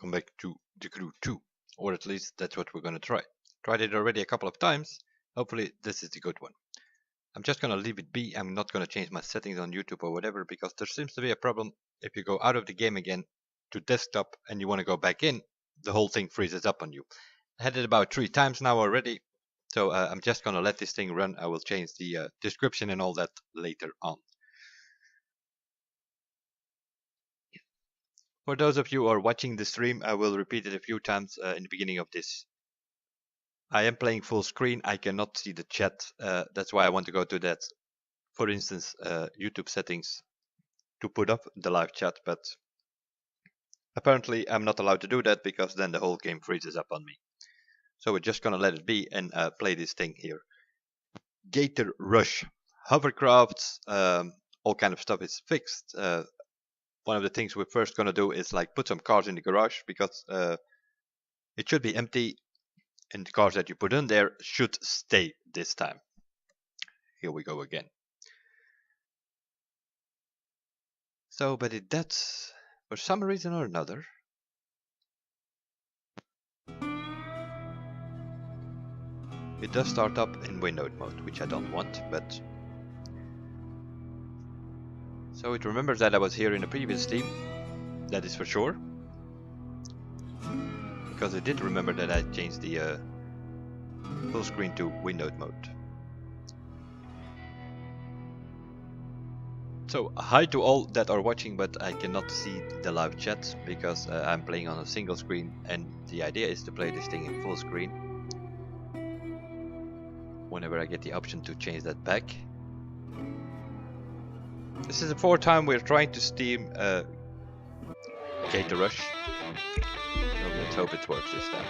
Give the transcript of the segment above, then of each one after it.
welcome back to the crew 2, or at least that's what we're gonna try. Tried it already a couple of times, hopefully this is the good one. I'm just gonna leave it be. I'm not gonna change my settings on YouTube or whatever, because there seems to be a problem if you go out of the game again to desktop and you want to go back in, the whole thing freezes up on you. I had it about 3 times now already, so I'm just gonna let this thing run. I will change the description and all that later on. For those of you who are watching the stream, I will repeat it a few times in the beginning of this. I am playing full screen. I cannot see the chat. That's why I want to go to that, for instance, YouTube settings to put up the live chat. But apparently I'm not allowed to do that, because then the whole game freezes up on me. So we're just going to let it be and play this thing here. Gator Rush. Hovercrafts, all kind of stuff is fixed. One of the things we're first going to do is like put some cars in the garage, because it should be empty, and the cars that you put in there should stay this time. Here we go again. So, but it does, for some reason or another, it does start up in windowed mode, which I don't want, but so it remembers that I was here in the previous stream, that is for sure, because it did remember that I changed the full screen to windowed mode. So hi to all that are watching, but I cannot see the live chat because I'm playing on a single screen, and the idea is to play this thing in full screen whenever I get the option to change that back. This is the 4th time we're trying to steam Gator Rush, so let's hope it works this time.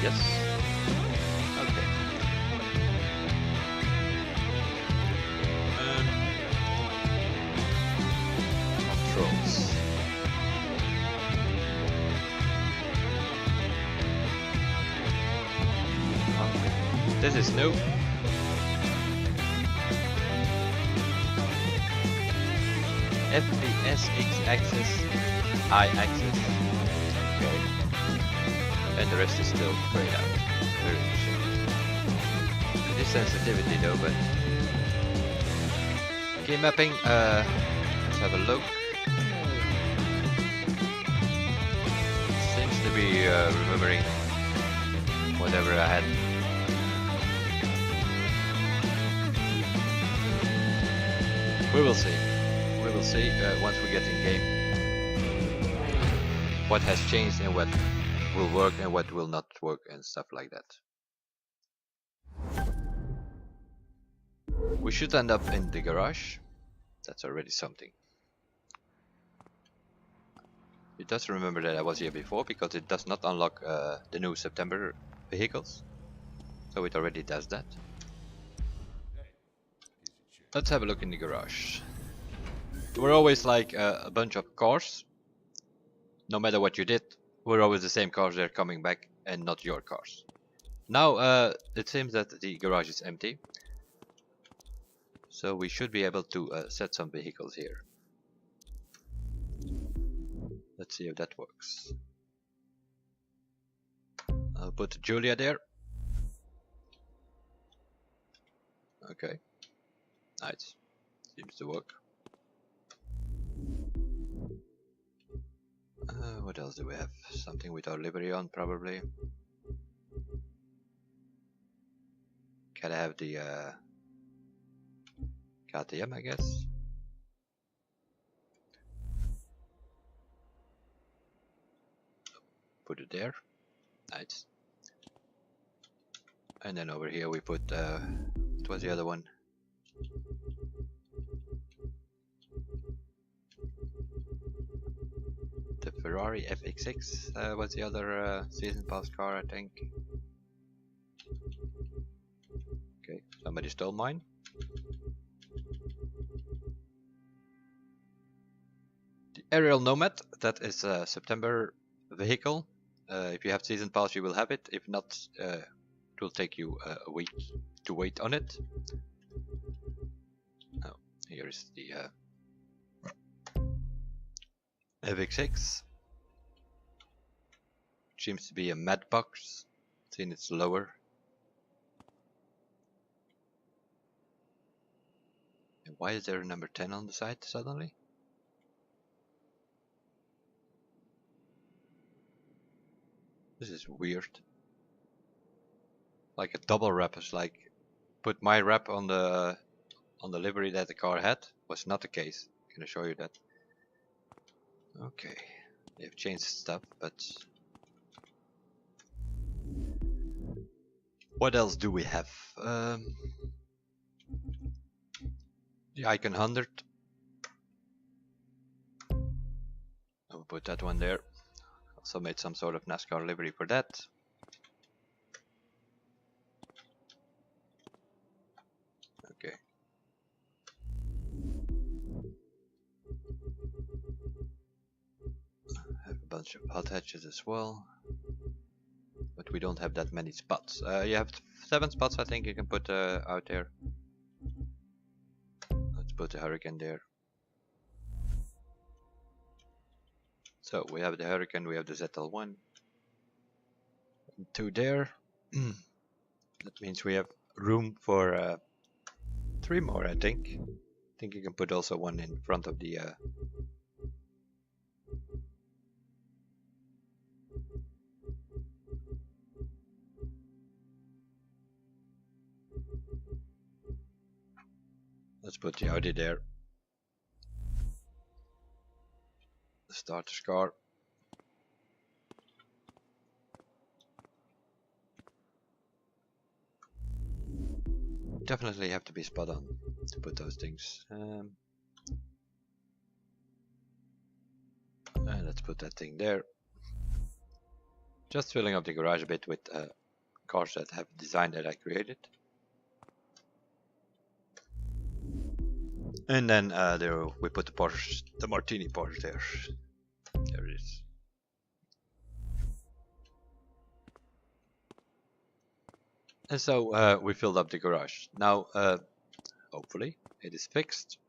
Yes. Okay. Controls. Okay. This is new. FPS X-axis, Y-axis. Okay. And the rest is still grayed out. Very interesting. It is sensitivity though, but game mapping, let's have a look. Seems to be remembering whatever I had. We will see. We will see once we get in game what has changed and what will work and what will not work and stuff like that. We should end up in the garage. That's already something. It does remember that I was here before, because it does not unlock the new September vehicles. So it already does that. Let's have a look in the garage. We're always like a bunch of cars. No matter what you did, we're always the same cars. They're coming back and not your cars. Now it seems that the garage is empty, so we should be able to set some vehicles here. Let's see if that works. I'll put Julia there. Okay, nice, seems to work. What else do we have? Something with our livery on, probably. Gotta have the KTM, I guess. Put it there. Nice. And then over here we put what was the other one? The Ferrari FX6 was the other season pass car, I think. Okay, somebody stole mine. The Aerial Nomad, that is a September vehicle. If you have season pass, you will have it. If not, it will take you a week to wait on it. Oh, here is the FX6. Seems to be a matte box, since it's lower. And why is there a number 10 on the side suddenly? This is weird. Like a double wrap is like put my wrap on the livery that the car had. Was not the case. I'm gonna show you that. Okay, they've changed stuff, but what else do we have? The Icon 100. I'll put that one there. Also made some sort of NASCAR livery for that. Okay. I have a bunch of hot hatches as well. But we don't have that many spots. You have 7 spots, I think, you can put out there. Let's put the Hurricane there. So we have the Hurricane, we have the ZL1. 2 there. That means we have room for 3 more, I think. I think you can put also one in front of the let's put the Audi there. The starter's car. Definitely have to be spot on to put those things. And let's put that thing there. Just filling up the garage a bit with cars that have design that I created. And then there we put the Porsche, the Martini Porsche there. There it is. And so we filled up the garage. Now, hopefully, it is fixed.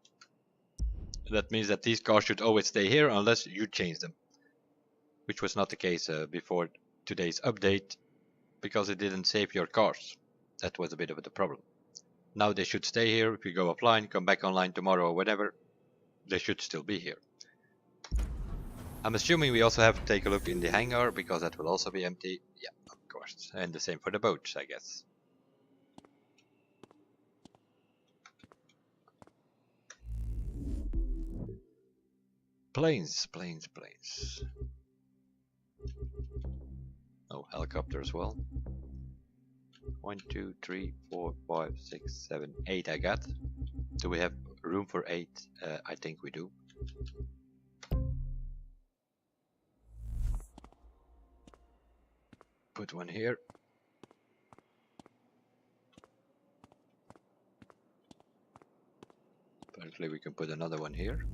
That means that these cars should always stay here unless you change them. Which was not the case before today's update, because it didn't save your cars. That was a bit of the problem. Now they should stay here. If you go offline, come back online tomorrow or whatever, they should still be here. I'm assuming we also have to take a look in the hangar, because that will also be empty. Yeah, of course. And the same for the boats, I guess. Planes. Oh, helicopter as well. 1, 2, 3, 4, 5, 6, 7, 8 I got. Do we have room for 8? I think we do. Put one here. Apparently we can put another one here.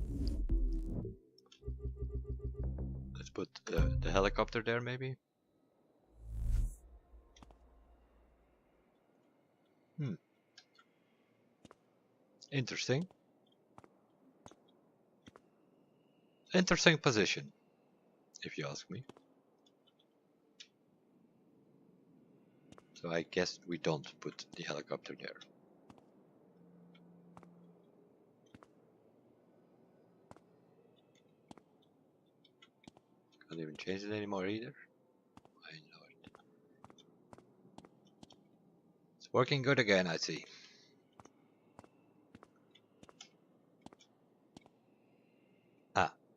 Let's put the helicopter there maybe. Interesting. Interesting position, if you ask me. So I guess we don't put the helicopter there. Can't even change it anymore either. My lord. It's working good again, I see.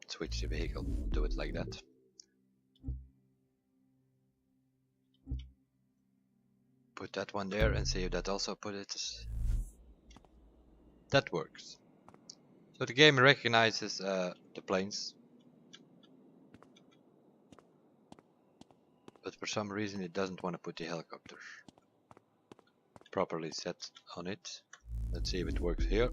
Switch the vehicle, do it like that. Put that one there and see if that also put it. That works. So the game recognizes the planes. But for some reason it doesn't want to put the helicopter properly set on it. Let's see if it works here.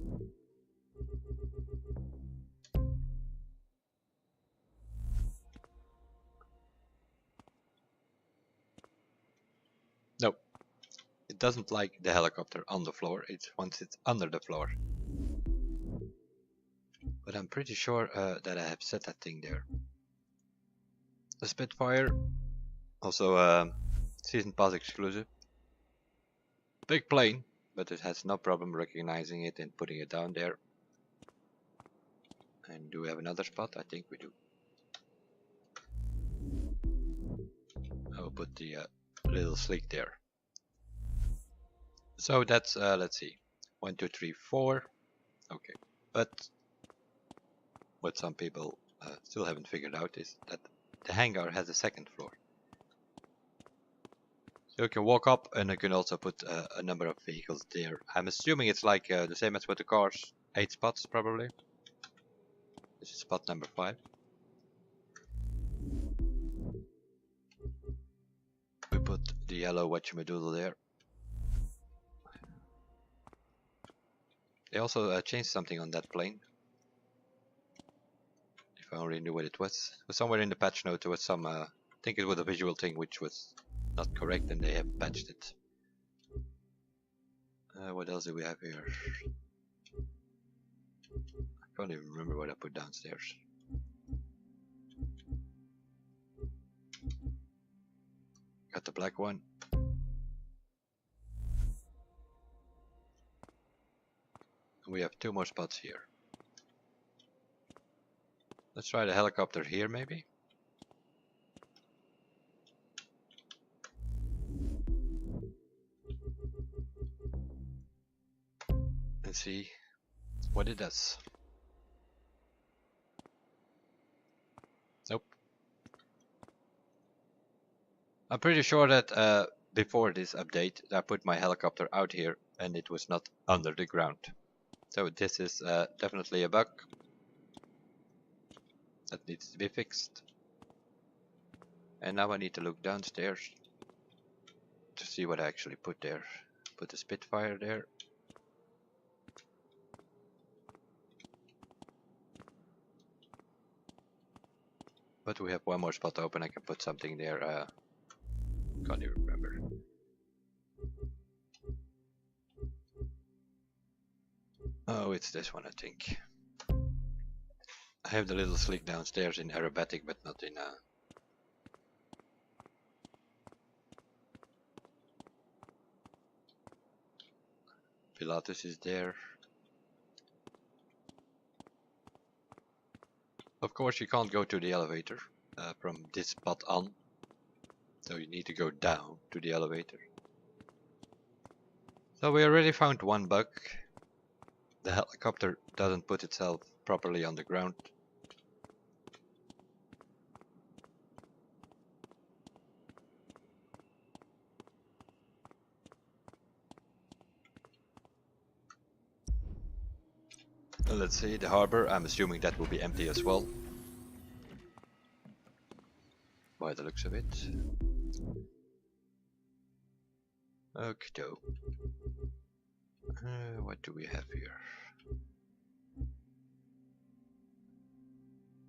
doesn't like the helicopter on the floor, it wants it under the floor. But I'm pretty sure that I have set that thing there. The Spitfire, also Season Pass exclusive. Big plane, but it has no problem recognizing it and putting it down there. And do we have another spot? I think we do. I will put the little slick there. So that's, let's see, 1, 2, 3, 4. Okay, but what some people still haven't figured out is that the hangar has a second floor. So you can walk up and you can also put a number of vehicles there. I'm assuming it's like the same as with the cars, 8 spots probably. This is spot number 5. We put the yellow whatchamadoodle there. They also changed something on that plane. If I only knew what it was. It was somewhere in the patch note. There was some, I think it was a visual thing which was not correct, and they have patched it. What else do we have here? I can't even remember what I put downstairs. Got the black one. We have 2 more spots here. Let's try the helicopter here maybe. And see what it does. Nope. I'm pretty sure that before this update I put my helicopter out here and it was not under the ground. So this is definitely a bug that needs to be fixed. And now I need to look downstairs to see what I actually put there. Put the Spitfire there. But we have 1 more spot open. I can put something there. Can't even remember. Oh, it's this one, I think. I have the little slick downstairs in aerobatic, but not in Pilatus is there. Of course, you can't go to the elevator from this spot on, so you need to go down to the elevator. So we already found 1 bug. The helicopter doesn't put itself properly on the ground. Let's see, the harbor, I'm assuming that will be empty as well. By the looks of it. Okay. What do we have here?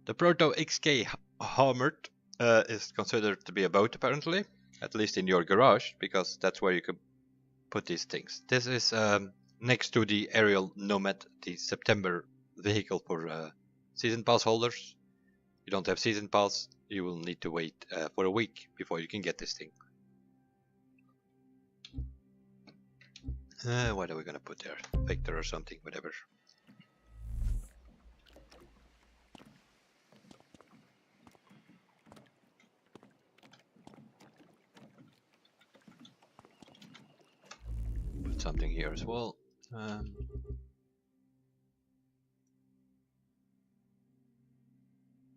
The Proto XK Hammered is considered to be a boat apparently. At least in your garage, because that's where you could put these things. This is next to the Aerial Nomad, the September vehicle for Season Pass holders. You don't have Season Pass, you will need to wait for a week before you can get this thing. What are we gonna put there? Victor or something, whatever. Put something here as well.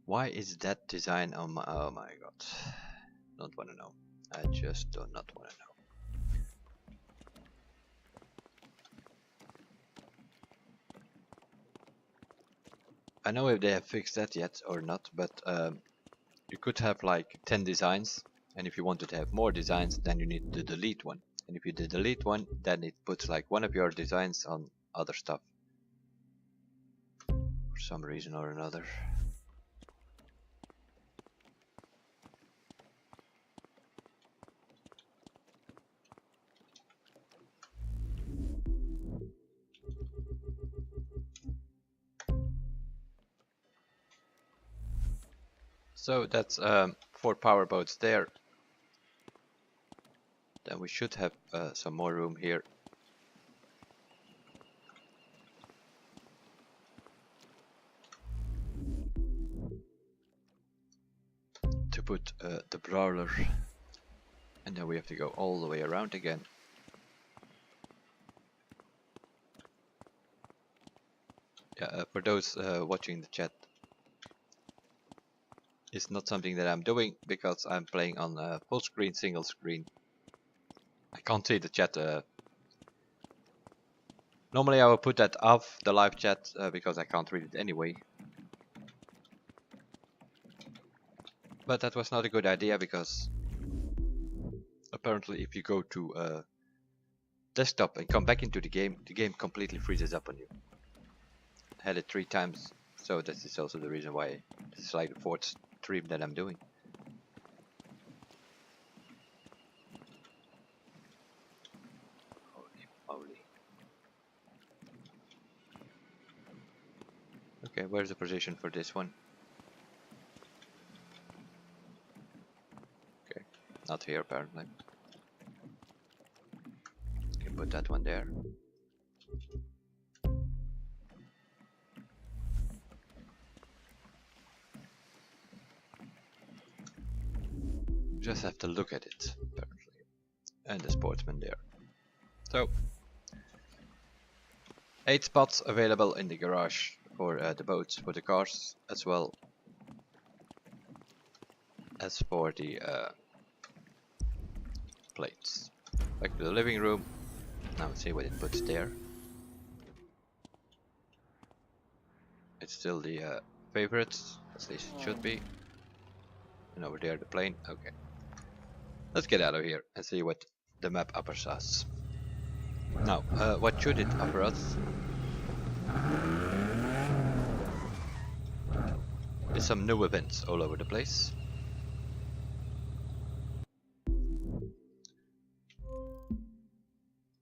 Why is that design on my... Oh my god. Don't wanna know. I just do not wanna know. I know if they have fixed that yet or not, but you could have like 10 designs, and if you wanted to have more designs, then you need to delete one. And if you delete one, then it puts like one of your designs on other stuff. For some reason or another. So that's 4 power boats there. Then we should have some more room here. To put the brawler, and then we have to go all the way around again. Yeah, for those watching the chat, it's not something that I'm doing because I'm playing on full screen, single screen. I can't see the chat. Normally I will put that off, the live chat, because I can't read it anyway. But that was not a good idea because apparently if you go to desktop and come back into the game completely freezes up on you. I had it 3 times, so this is also the reason why this is like the 4th stream that I'm doing. Holy moly. Okay, where's the position for this one? Okay, not here apparently. Can put that one there. Just have to look at it apparently. And the sportsman there. So 8 spots available in the garage for the boats, for the cars, as well as for the plates. Back to the living room. Now let's see what it puts there. It's still the favorites, at least it should be. And over there the plane. Okay. Let's get out of here and see what the map offers us. Now, what should it offer us? There's some new events all over the place.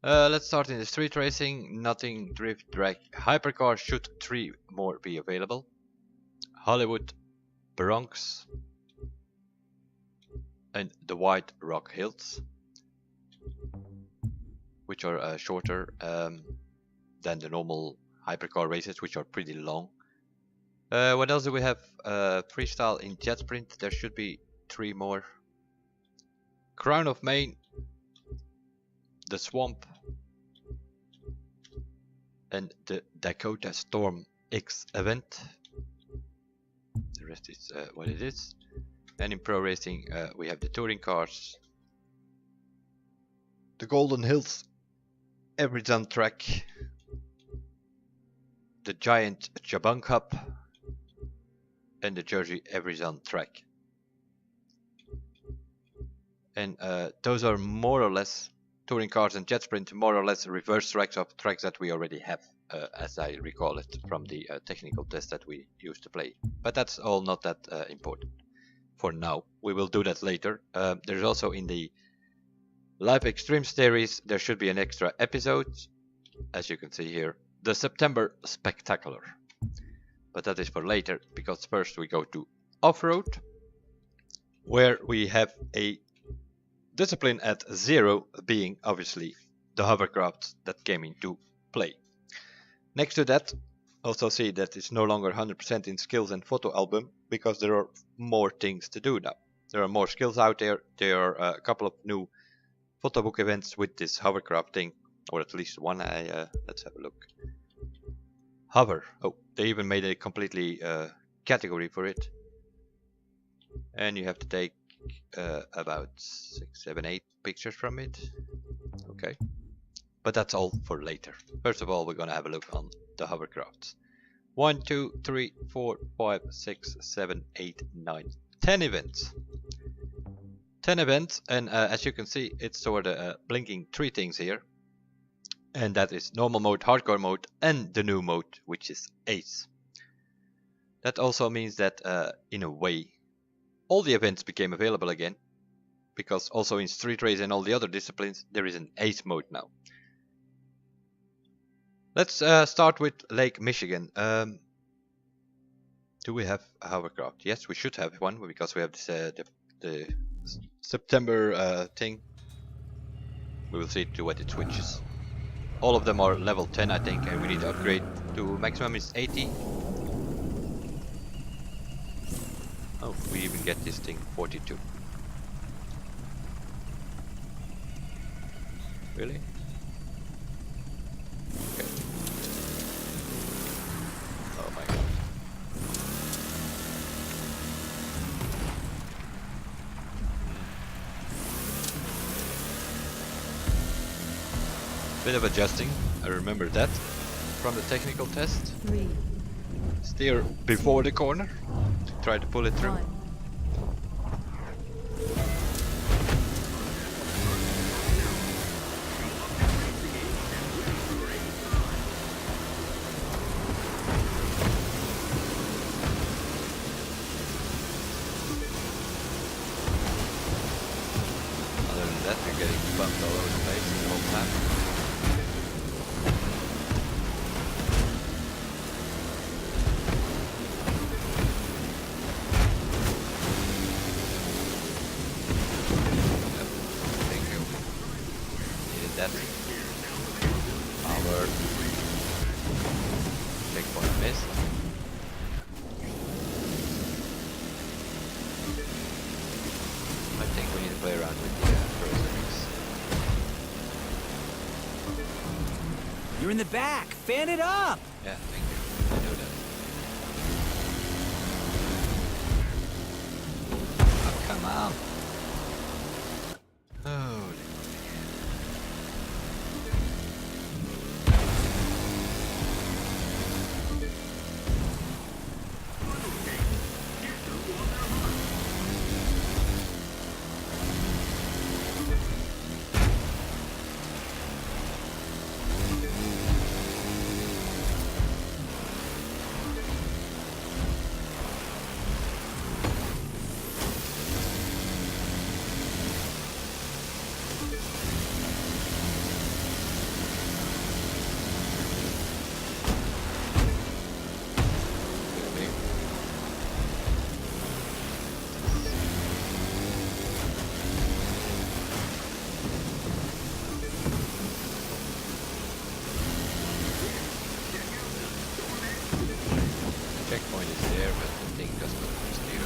Let's start in the street racing. Nothing, drift, drag, hypercar. Should 3 more be available? Hollywood, Bronx, and the White Rock Hills, which are shorter than the normal hypercar races, which are pretty long. What else do we have? Freestyle in Jet Sprint. There should be 3 more. Crown of Maine, the Swamp, and the Dakota Storm X event. The rest is what it is. And in pro racing we have the touring cars, the Golden Hills Everyton track, the Giant Jabang Cup, and the Jersey Everyton track. And those are more or less touring cars and jet sprint, more or less reverse tracks of tracks that we already have, as I recall it from the technical test that we used to play. But that's all not that important for now. We will do that later. There's also in the live Xtrem Series, there should be an extra episode, as you can see here, the September Spectacular. But that is for later, because first we go to off-road, where we have a discipline at 0, being obviously the hovercraft that came into play. Next to that, also see that it's no longer 100% in skills and photo album, because there are more things to do now. There are more skills out there. There are a couple of new photo book events with this hovercraft thing, or at least one. Let's have a look. Hover. Oh, they even made a completely category for it. And you have to take about 6, 7, 8 pictures from it. Okay. But that's all for later. First of all, we're gonna have a look on the hovercrafts. 1, 2, 3, 4, 5, 6, 7, 8, 9, 10 events. 10 events, and as you can see, it's sort of blinking 3 things here. And that is normal mode, hardcore mode, and the new mode, which is Ace. That also means that, in a way, all the events became available again, because also in street race and all the other disciplines, there is an Ace mode now. Let's start with Lake Michigan. Do we have a hovercraft? Yes, we should have one because we have this, the September thing. We will see to what it switches. All of them are level 10, I think, and we need to upgrade to maximum is 80. Oh, we even get this thing 42. Really? Okay. Oh my god. Bit of adjusting, I remember that from the technical test. 3, Steer before the corner to try to pull it through. 1. Other than that, we're getting bumped all over the place the whole time. That power checkpoint missed. I think we need to play around with the settings. You're in the back. Fan it up. Yeah, thank you. I know that. Oh, come on. Holy. Checkpoint is there, but the thing does not steer.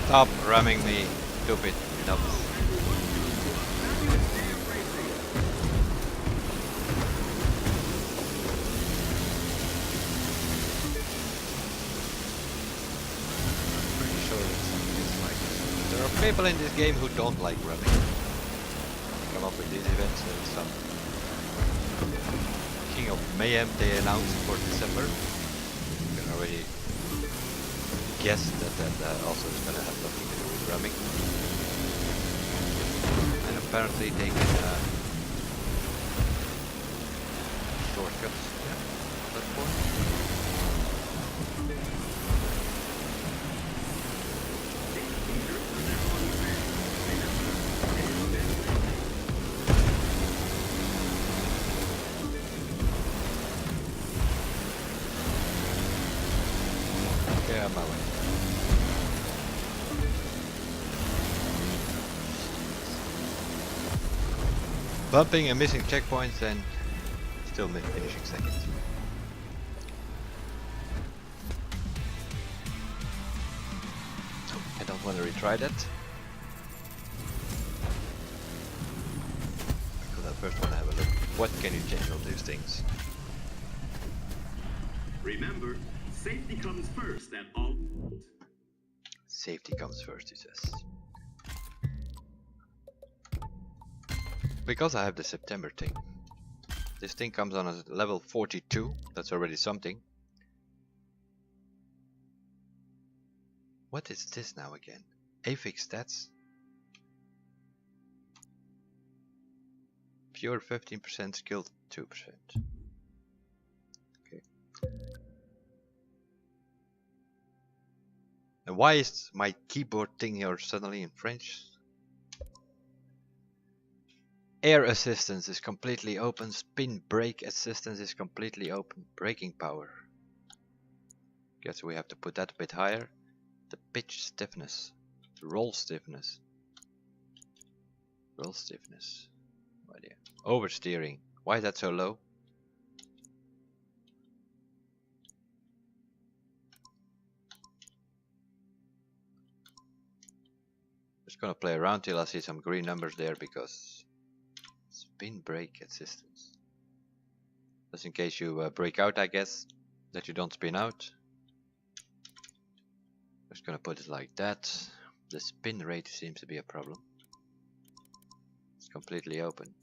Stop ramming me, stupid nubs. Pretty sure that something is like this. There are people in this game who don't like ramming. Come up with these events and some King of Mayhem they announced for December. You can already guess that also is going to have nothing to do with ramming. And apparently they can shortcuts. Yeah, that's cool. Okay, I'm my way. Bumping and missing checkpoints and still finishing second. I don't want to retry that. Because I first want to have a look. What can you change on these things? Remember, safety comes first at all. Safety comes first, he says. Because I have the September thing. This thing comes on as level 42. That's already something. What is this now again? Affix stats. Pure 15%, skill 2%. Okay. And why is my keyboard thing here suddenly in French? Air assistance is completely open. Spin brake assistance is completely open. Braking power. Guess we have to put that a bit higher. The pitch stiffness. Roll stiffness. Roll stiffness. Oh dear. Oversteering. Why is that so low? Just gonna play around till I see some green numbers there, because spin brake assistance. Just in case you brake out, I guess, that you don't spin out. Just gonna put it like that. The spin rate seems to be a problem. It's completely open.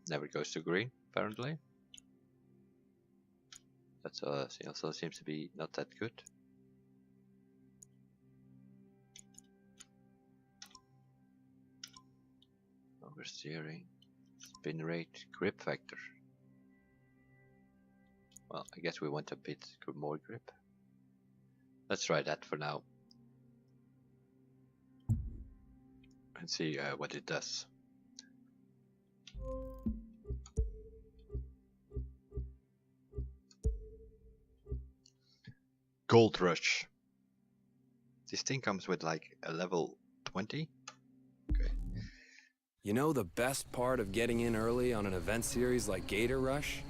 Never goes to green, apparently. That's also seems to be not that good. Oversteering, spin rate, grip factor. Well, I guess we want a bit more grip. Let's try that for now. And see what it does. Gold Rush. This thing comes with like a level 20. Okay. You know the best part of getting in early on an event series like Gator Rush?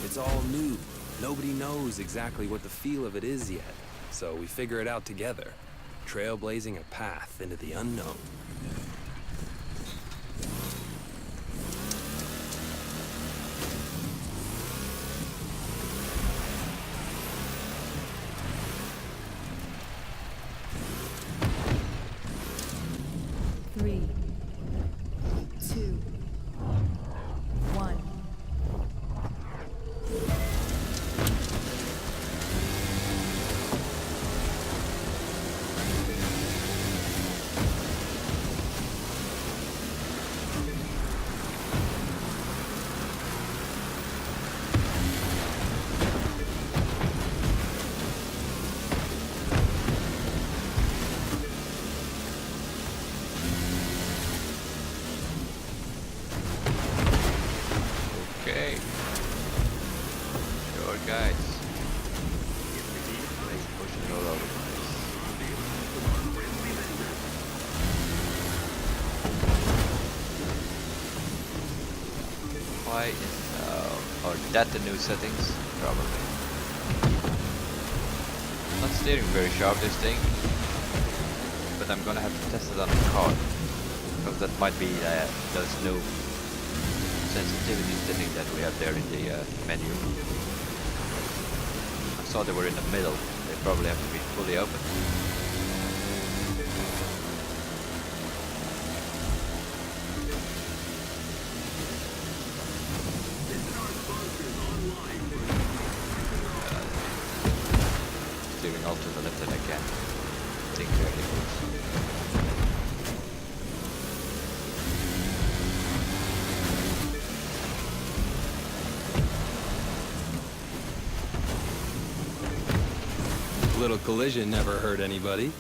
It's all new. Nobody knows exactly what the feel of it is yet. So we figure it out together, trailblazing a path into the unknown. Three, two, one. Okay. Sure, guys. Let's push it all over the place. Why is or that the new settings? Probably. Not steering very sharp this thing, but I'm gonna have to test it on the car, because that might be those new sensitivity setting that we have there in the menu. I saw they were in the middle. They probably have to be fully open. Steering all to the left and again. I think really good. Little collision never hurt anybody.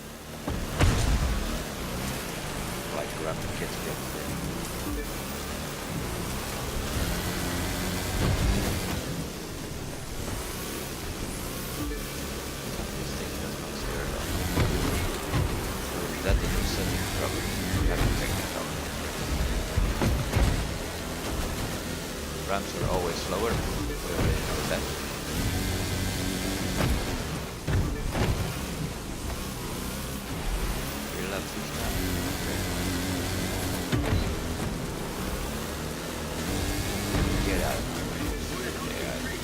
Like grab the kids get there. This thing does not steer at all. So that the new setting probably have to take that out. Ramps are always slower. We already know that. Get out of my way.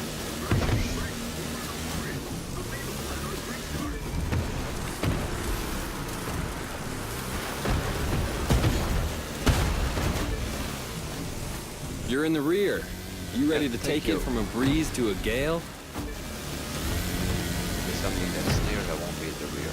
You're in the rear. You ready to thank take you. it from a breeze to a gale? This something that's near that won't be at the rear.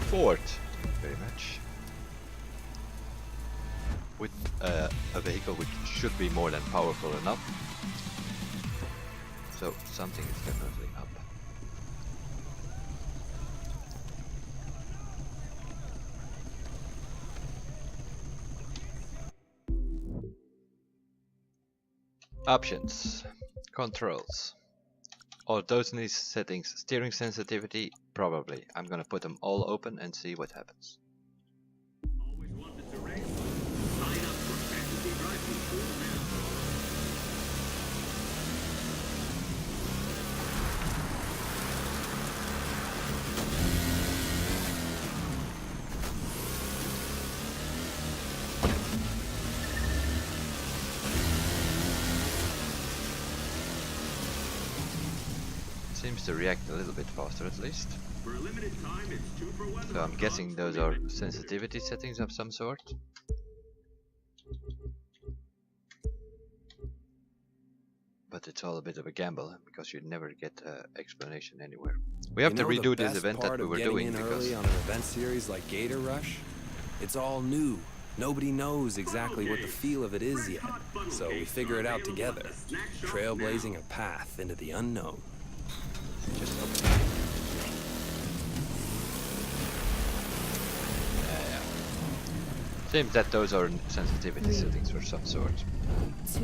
Fourth, very much. With a vehicle which should be more than powerful enough. So something is definitely up. Options, controls. All those in these settings, steering sensitivity, probably. I'm gonna put them all open and see what happens. Always wanted to race? Sign up for fantasy driving school now. Seems to react a little bit faster at least. For a limited time, it's 2 for 1. So I'm guessing those are sensitivity settings of some sort. But it's all a bit of a gamble because you never get explanation anywhere. We have to redo this event that we were doing because early on an event series like Gator Rush, it's all new. Nobody knows exactly what the feel of it is yet, so we figure it out together, trailblazing a path into the unknown. just open it. Yeah. Seems that those are sensitivity settings for some sort. 2,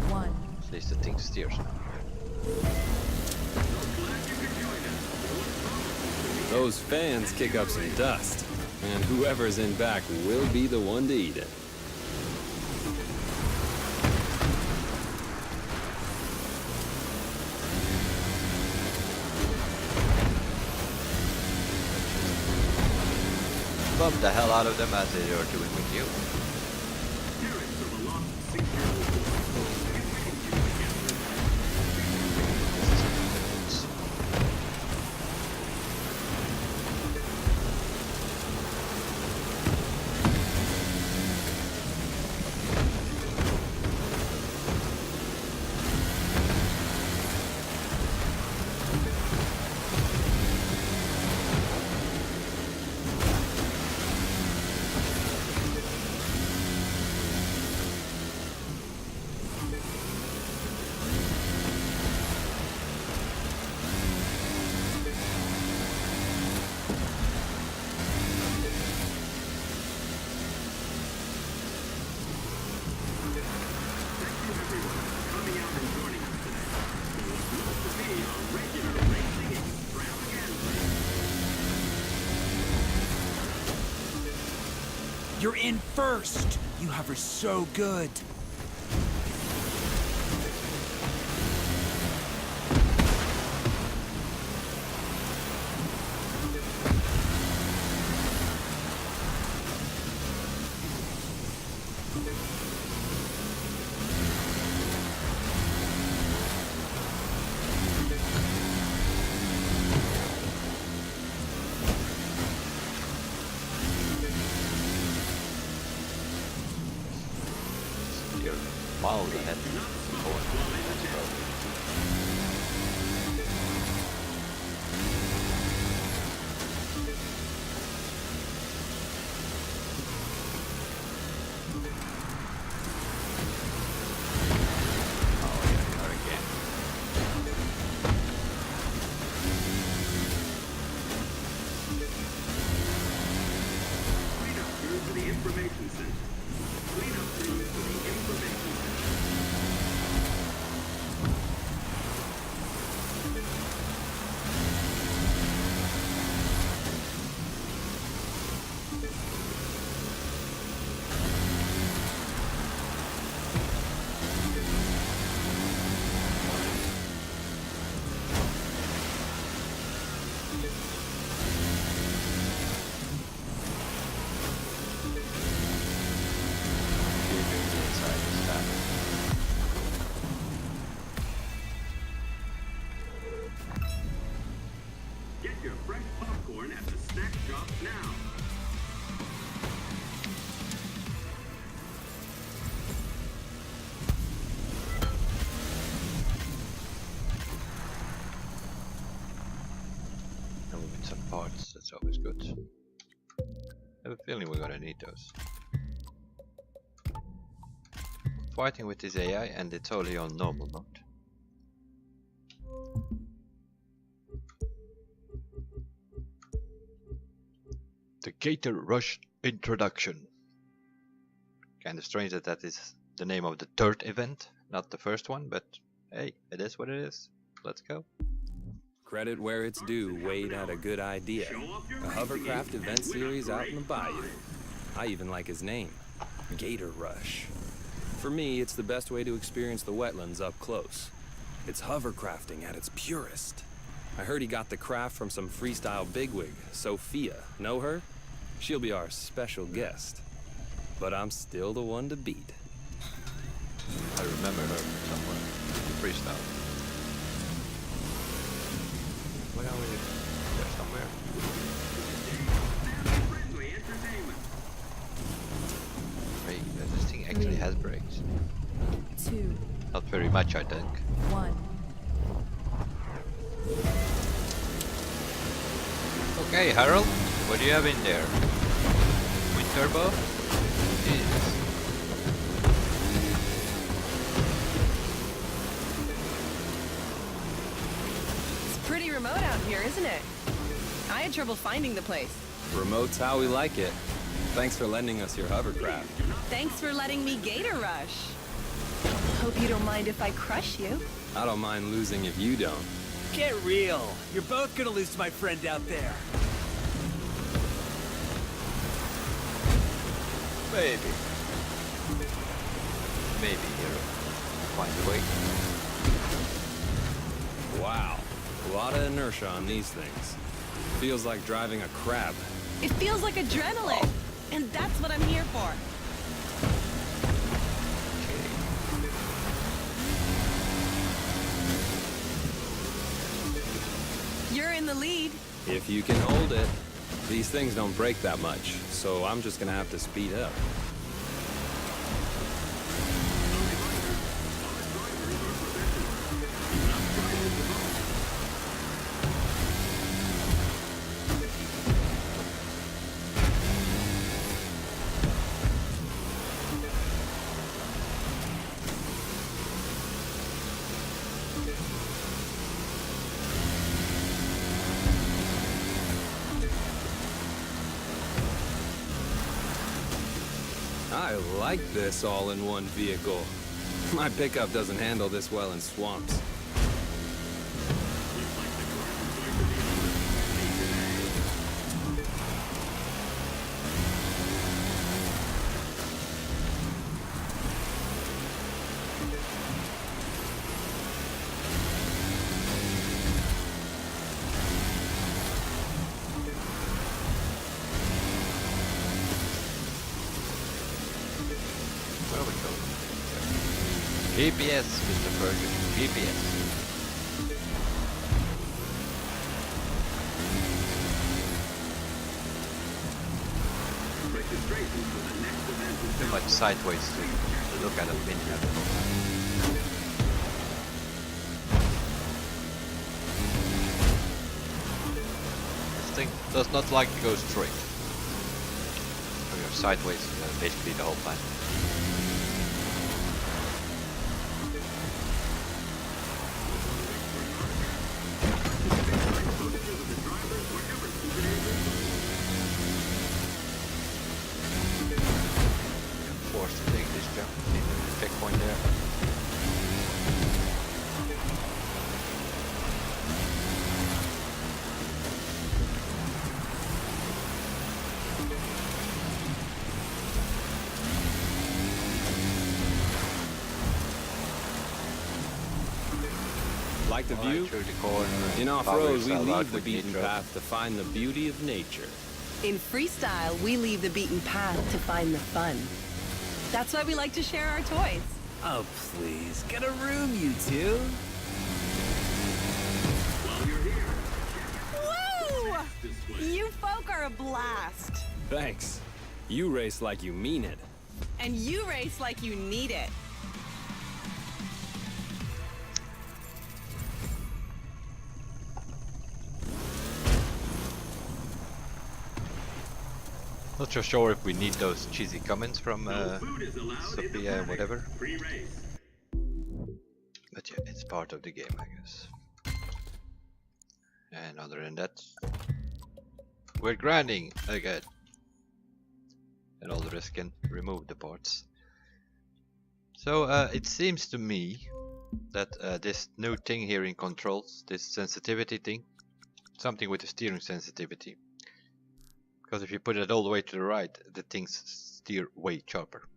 1. At least the thing steers now. Those fans kick up some dust, and whoever's in back will be the one to eat it. Bump the hell out of them as they are doing with you. You're in first! You hover so good. You're miles ahead. The information center. Clean up through to the information center. some parts, that's always good. I have a feeling we're gonna need those. Fighting with this AI and it's only on normal mode. The Gator Rush Introduction. Kind of strange that that is the name of the third event, not the first one, but hey, it is what it is. Let's go. Credit where it's due, Wade had a good idea. A hovercraft event series out in the bayou. I even like his name, Gator Rush. For me, it's the best way to experience the wetlands up close. It's hovercrafting at its purest. I heard he got the craft from some freestyle bigwig, Sophia. Know her? She'll be our special guest. But I'm still the one to beat. I remember her somewhere. Freestyle. Where are we? There somewhere. Friendly entertainment. Brake. This thing actually has brakes. 2, Not very much, I think. 1. Okay, Harold, what do you have in there? Wind turbo? Jesus. It's pretty remote out here, isn't it? I had trouble finding the place. Remote's how we like it. Thanks for lending us your hovercraft. Thanks for letting me Gator Rush. Hope you don't mind if I crush you. I don't mind losing if you don't. Get real. You're both gonna lose to my friend out there. Maybe. Maybe hero. Find a way. Wow, a lot of inertia on these things. Feels like driving a crab. It feels like adrenaline. And that's what I'm here for. You're in the lead. If you can hold it. These things don't break that much, so I'm just gonna have to speed up. I like this all-in-one vehicle. My pickup doesn't handle this well in swamps. Where are we going? GPS, Mr. Ferguson. GPS. Registration for the next event is Too much sideways to look at a mini map. This thing does not like to go straight. So you're sideways basically the whole time. Forced to take this jump in the checkpoint there. Like the Right view? through the corner. In Power off-road, we yourself out leave the with beaten nitro. path to find the beauty of nature. In freestyle, we leave the beaten path to find the fun. That's why we like to share our toys. Oh, please. Get a room, you two. Woo! You folk are a blast. Thanks. You race like you mean it. And you race like you need it. Not so sure if we need those cheesy comments from No food is allowed in the Sophia and paddock. whatever. Pre-race. But yeah, it's part of the game, I guess. And other than that, we're grinding again. And all the rest can remove the parts. So it seems to me that this new thing here in controls, this sensitivity thing, something with the steering sensitivity. Because if you put it all the way to the right, the things steer way sharper.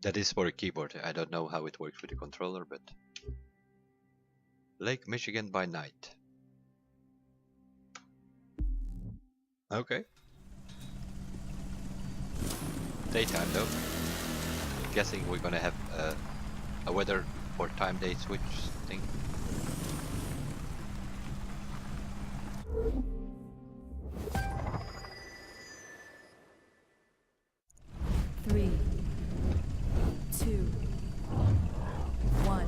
That is for a keyboard. I don't know how it works with the controller, but Lake Michigan by night. Okay. Daytime though. I'm guessing we're gonna have a weather or time day switch thing. Three, two, one.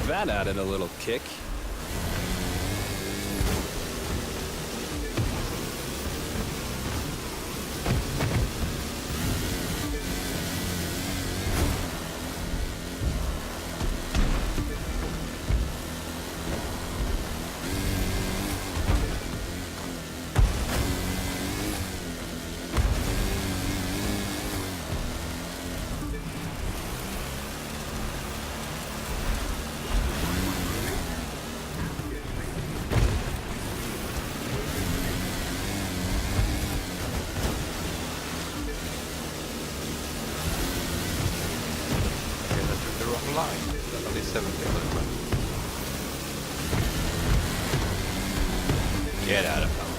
That added a little kick. Line. There's only 7 people in front. Get out of power.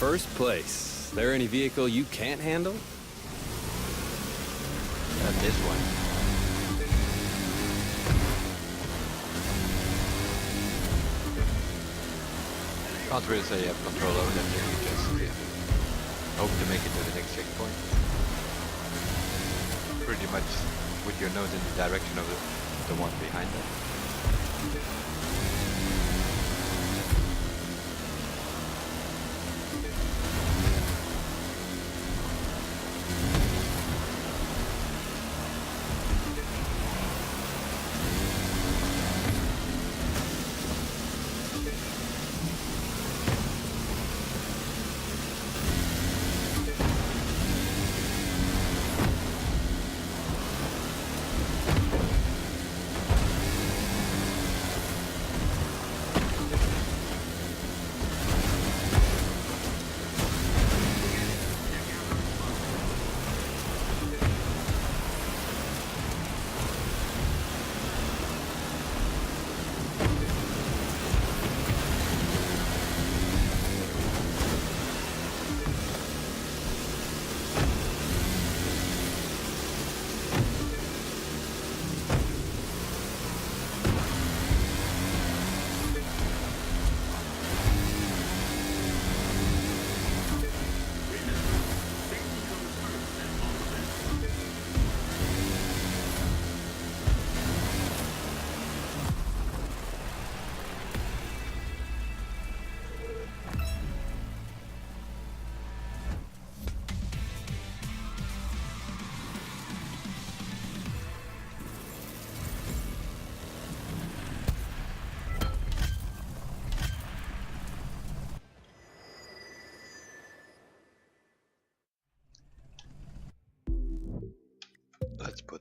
First place. There any vehicle you can't handle? This one. Can't really say you have control over that thing, you just hope to make it to the next checkpoint. Pretty much with your nose in the direction of the one behind them.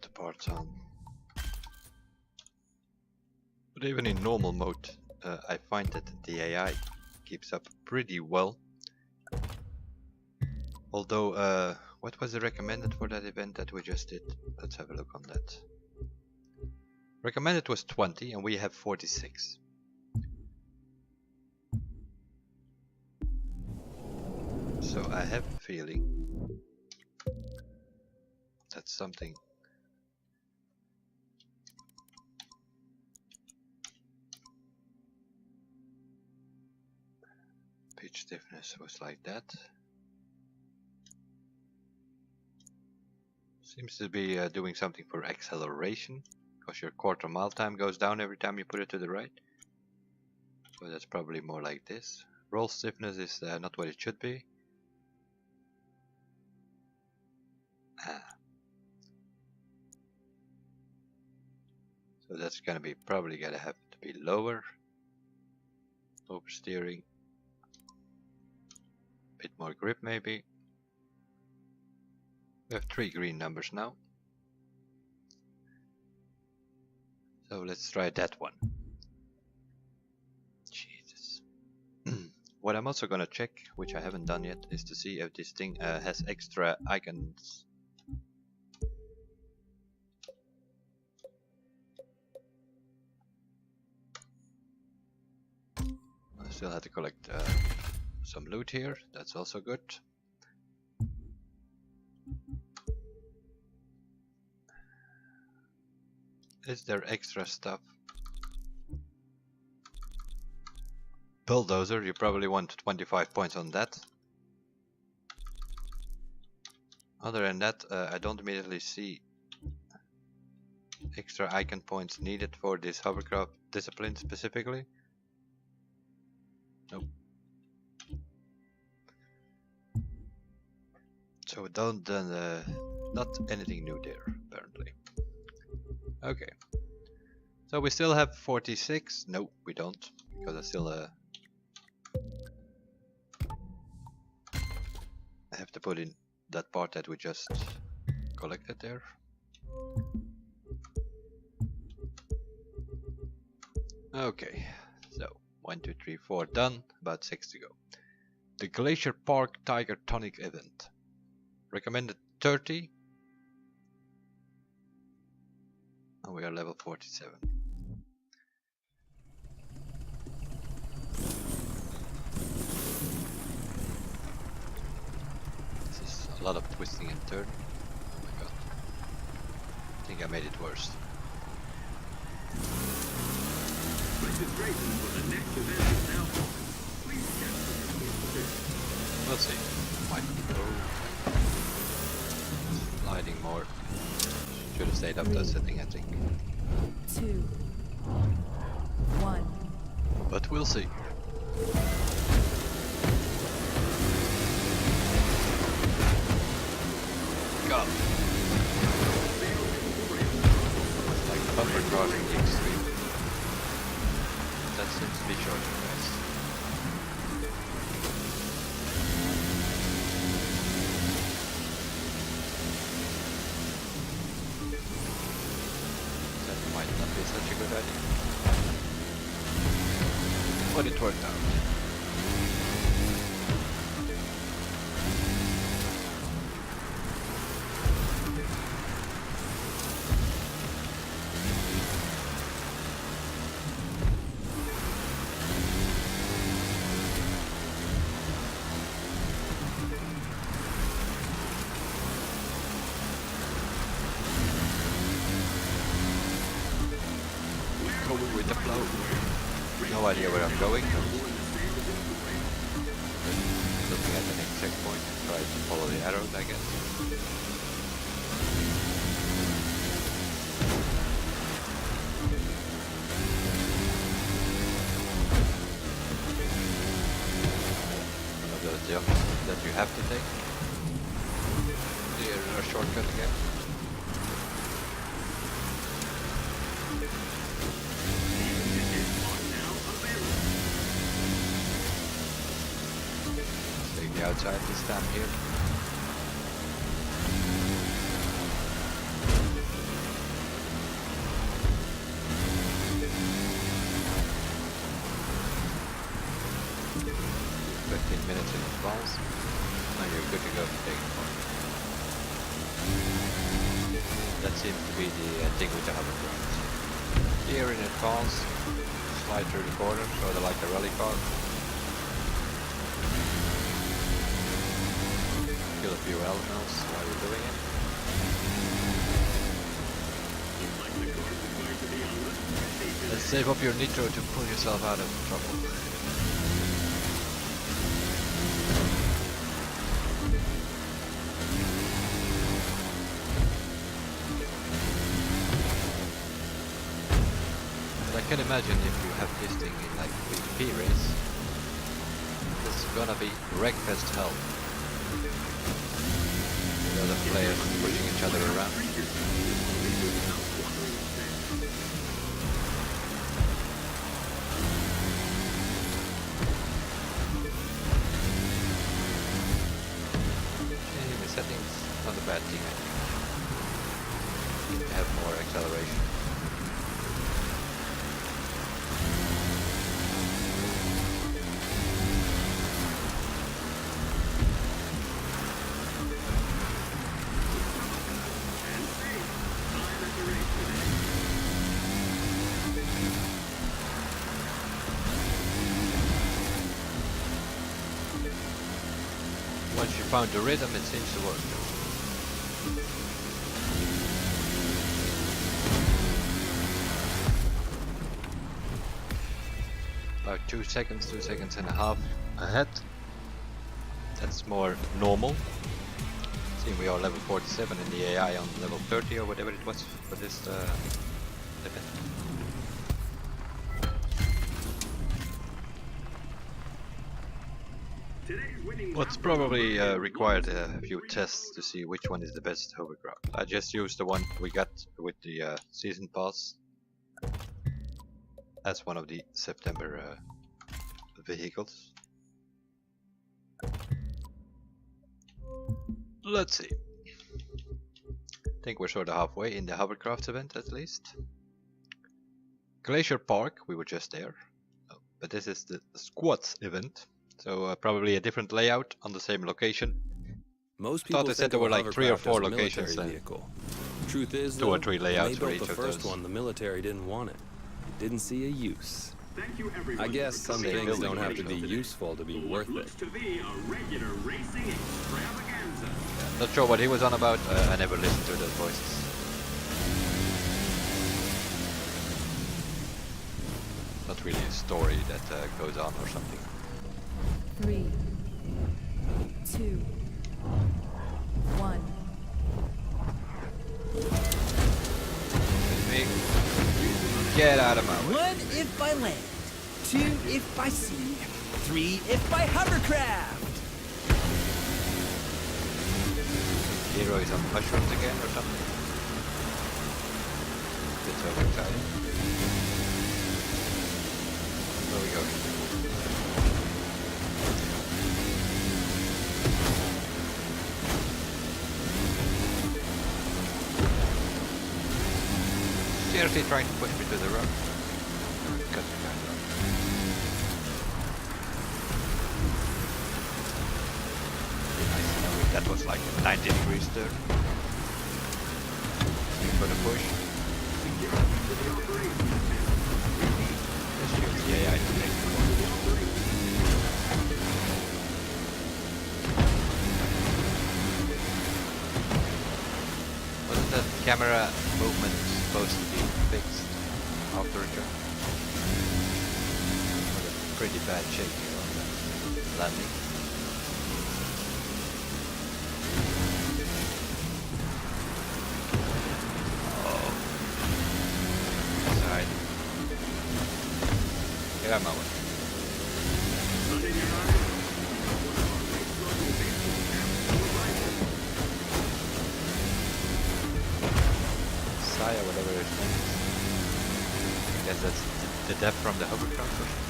put the parts on. But even in normal mode, I find that the AI keeps up pretty well. Although, what was the recommended for that event that we just did? Let's have a look on that. Recommended was 20 and we have 46. So I have a feeling that's something. Pitch stiffness was like that. Seems to be doing something for acceleration, because your quarter mile time goes down every time you put it to the right. So that's probably more like this. Roll stiffness is not what it should be. So that's gonna be probably gonna have to be lower. Oversteering. Bit more grip maybe. We have 3 green numbers now. So let's try that one. Jesus. What I'm also gonna check, which I haven't done yet, is to see if this thing has extra icons. I still have to collect some loot here, that's also good. Is there extra stuff? Bulldozer, you probably want 25 points on that. Other than that, I don't immediately see extra icon points needed for this hovercraft discipline specifically. Nope. So not anything new there, apparently. Okay. So we still have 46. No, we don't, because I still I have to put in that part that we just collected there. Okay, so 1, 2, 3, 4 done, about 6 to go. The Glacier Park Tiger Tonic event. Recommended 30. And we are level 47. This is a lot of twisting and turning. Oh my god. I think I made it worse. Registration for the next event is now open. Please check for your position. We'll see. Might go sliding more. Should have stayed up that setting, I think. 2, 1. But we'll see. Go. It's like the bumper car in the Xtrem. That seems to be short and fast. That might not be such a good idea. But it worked out. Going with the flow. No idea where I'm going. Looking at the next checkpoint and try to follow the arrows, I guess. One of those jumps that you have to take. Here's a shortcut again. Take the outside this time here. in advance. Now you're good to go for taking part. That seems to be the thing with the hovercraft. Here in advance, slide through the corner, sort of like a rally car. Kill a few elements while you're doing it. Let's save up your nitro to pull yourself out of trouble. But I can imagine if you have this thing in like a PvP race, it's gonna be wreckfest hell. The other players pushing each other around. Settings, not a bad thing, I think. Need to have more acceleration. Once you found the rhythm, it seems to work. About 2 seconds and a half ahead. That's more normal. See, we are level 47 and the AI on level 30 or whatever it was for this event. What's probably required a few tests to see which one is the best hovercraft. I just used the one we got with the season pass as one of the September vehicles. Let's see. I think we're sort of halfway in the hovercraft event at least. Glacier Park, we were just there, but this is the squats event. So probably a different layout on the same location. Most people thought they said there were like 3 or 4 locations. Truth is, 2 or 3 layouts for when they each built of the first those. one, the military didn't want it. Didn't see a use. Thank you everyone I guess for some coming things out don't have to today. be useful to be For worth what it. looks to be a regular racing extravaganza. Not sure what he was on about. I never listened to those voices. Not really a story that goes on or something. 3, 2, 1. Get out of my way. 1 if by land, 2 if by sea, 3 if by hovercraft. Hero is on mushrooms again or something. Bit overexcited. Where we going? Seriously trying to push me to the road. Cut me down. Nice to know if that was like a 90 degrees turn. For the push. Let's use the AI to take the corner. Wasn't that camera movement supposed to be fixed after a jump? Pretty bad shape here on the landing. Oh. Side. Get out of my way. Saya, whatever his name is. I guess that's the depth from the hovercraft or something.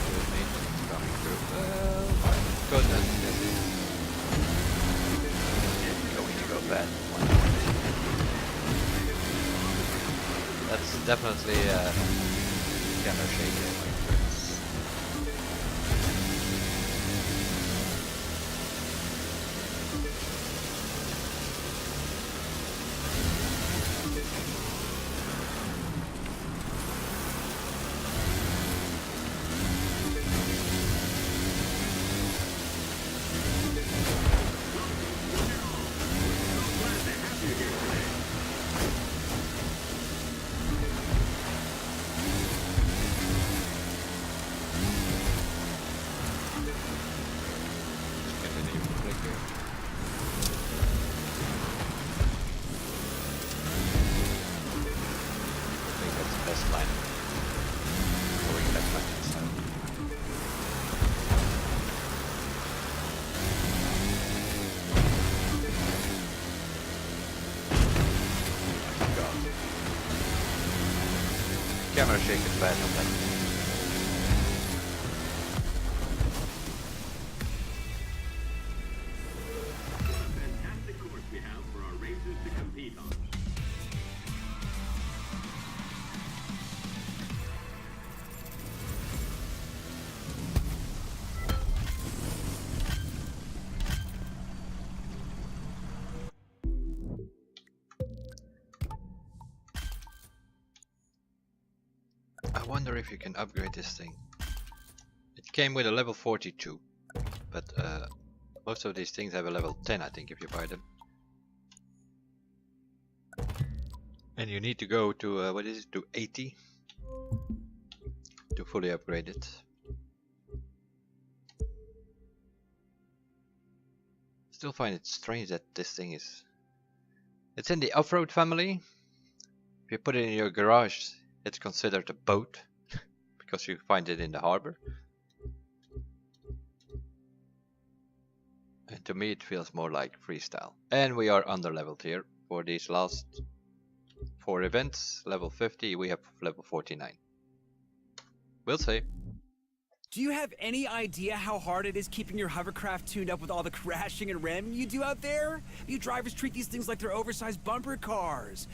Good maintenance coming through. Oh my goodness, this is That's definitely camera shaking. Camera shake is bad on that. Fantastic course we have for our racers to compete on. I wonder if you can upgrade this thing. It came with a level 42, but most of these things have a level 10, I think, if you buy them. And you need to go to, what is it, to 80 to fully upgrade it. Still find it strange that this thing is... It's in the off-road family. If you put it in your garage, it's considered a boat because you find it in the harbor. And to me it feels more like freestyle. And we are under-leveled here for these last 4 events. Level 50, we have level 49. We'll see. Do you have any idea how hard it is keeping your hovercraft tuned up with all the crashing and ramming you do out there? You drivers treat these things like they're oversized bumper cars.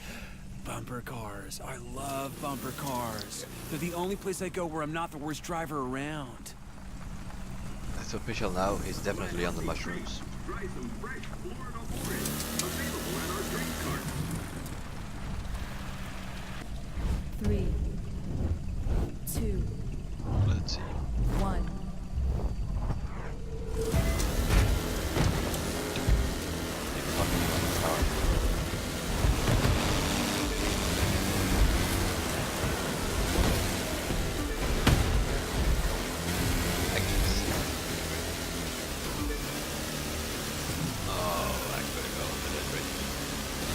Bumper cars. I love bumper cars. They're the only place I go where I'm not the worst driver around. That's official now. He's definitely on the mushrooms. Try some fresh Florida orange. Available at our drink cart. 3, 2, Let's see. 1.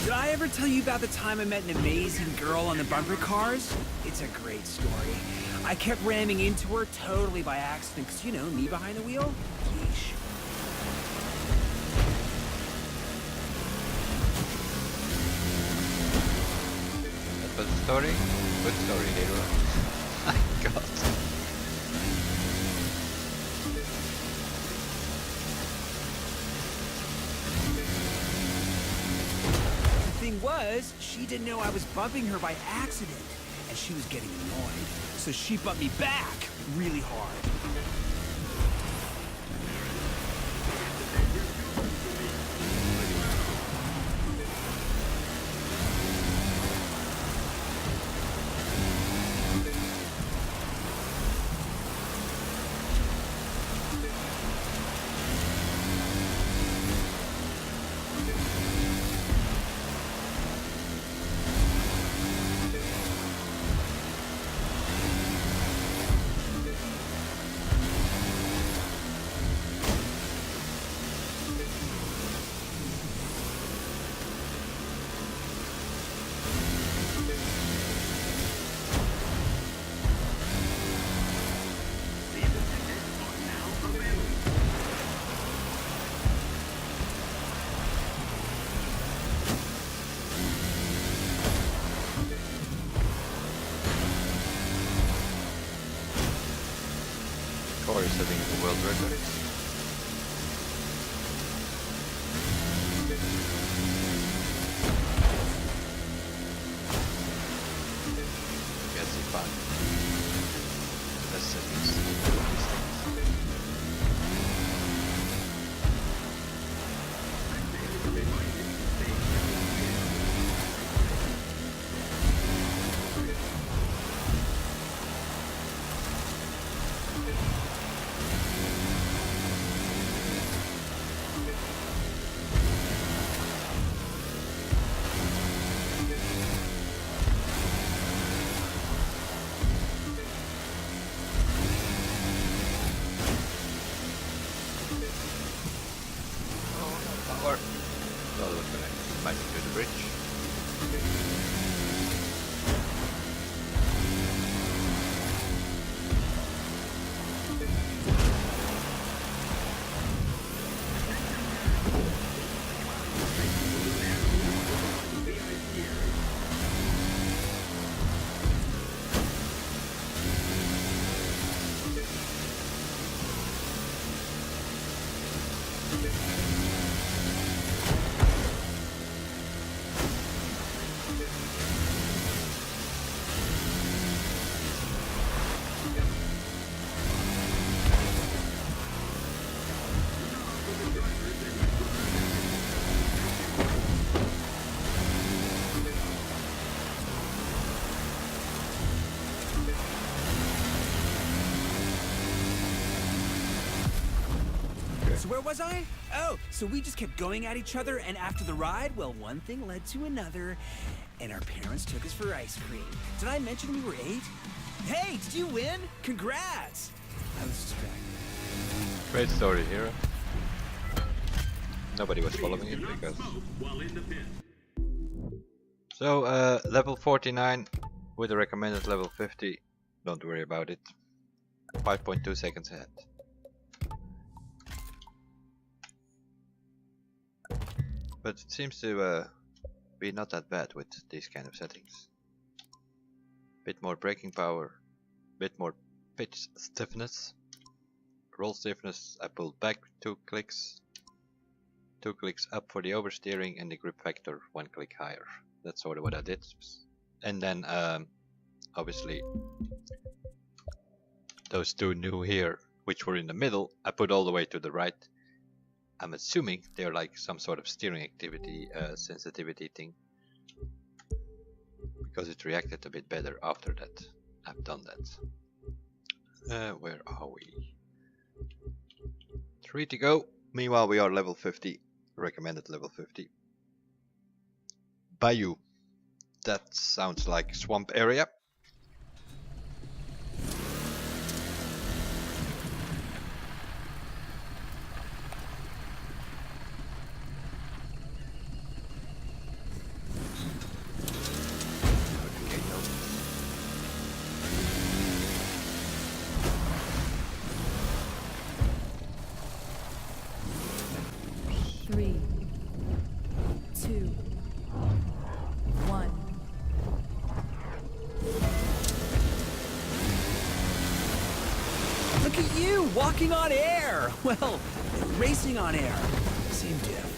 Did I ever tell you about the time I met an amazing girl on the bumper cars? It's a great story. I kept ramming into her totally by accident, because, you know, me behind the wheel? Yeesh. That was the story? Good story, Gator. My god. Thing was, she didn't know I was bumping her by accident, and she was getting annoyed, so she bumped me back really hard. Corey setting the world record. fun. Best settings. Power. Well, we're gonna smash into the bridge. So where was I? Oh, so we just kept going at each other, and after the ride, well, one thing led to another, and our parents took us for ice cream. Did I mention we were 8? Hey, did you win? Congrats! I was distracted. Great story, hero. Nobody was following it because. While in the pit. So, level 49 with a recommended level 50. Don't worry about it. 5.2 seconds ahead. But it seems to be not that bad with these kind of settings. Bit more braking power, bit more pitch stiffness. Roll stiffness, I pulled back 2 clicks. 2 clicks up for the oversteering, and the grip factor 1 click higher. That's sort of what I did. And then obviously those 2 new here, which were in the middle, I put all the way to the right. I'm assuming they're like some sort of steering activity sensitivity thing, because it reacted a bit better after that. I've done that. Where are we? 3 to go. Meanwhile, we are level 50, recommended level 50. Bayou. That sounds like swamp area. Three, two, one. Look at you, walking on air! Well, racing on air. Same diff.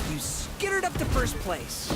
You skittered up to first place.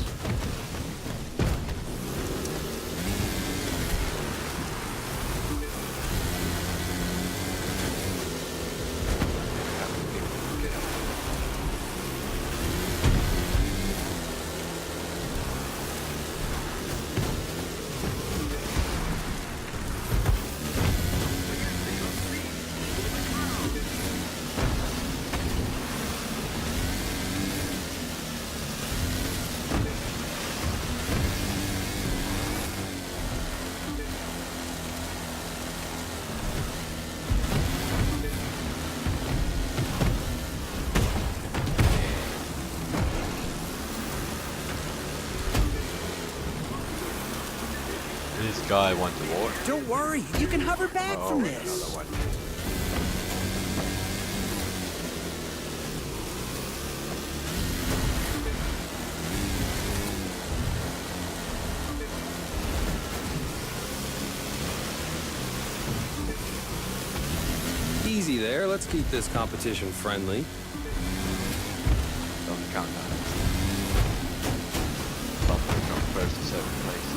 guy want to war? Don't worry, you can hover back from this. Another one. Easy there. Let's keep this competition friendly. Don't count on it. Bumping from first to seventh place.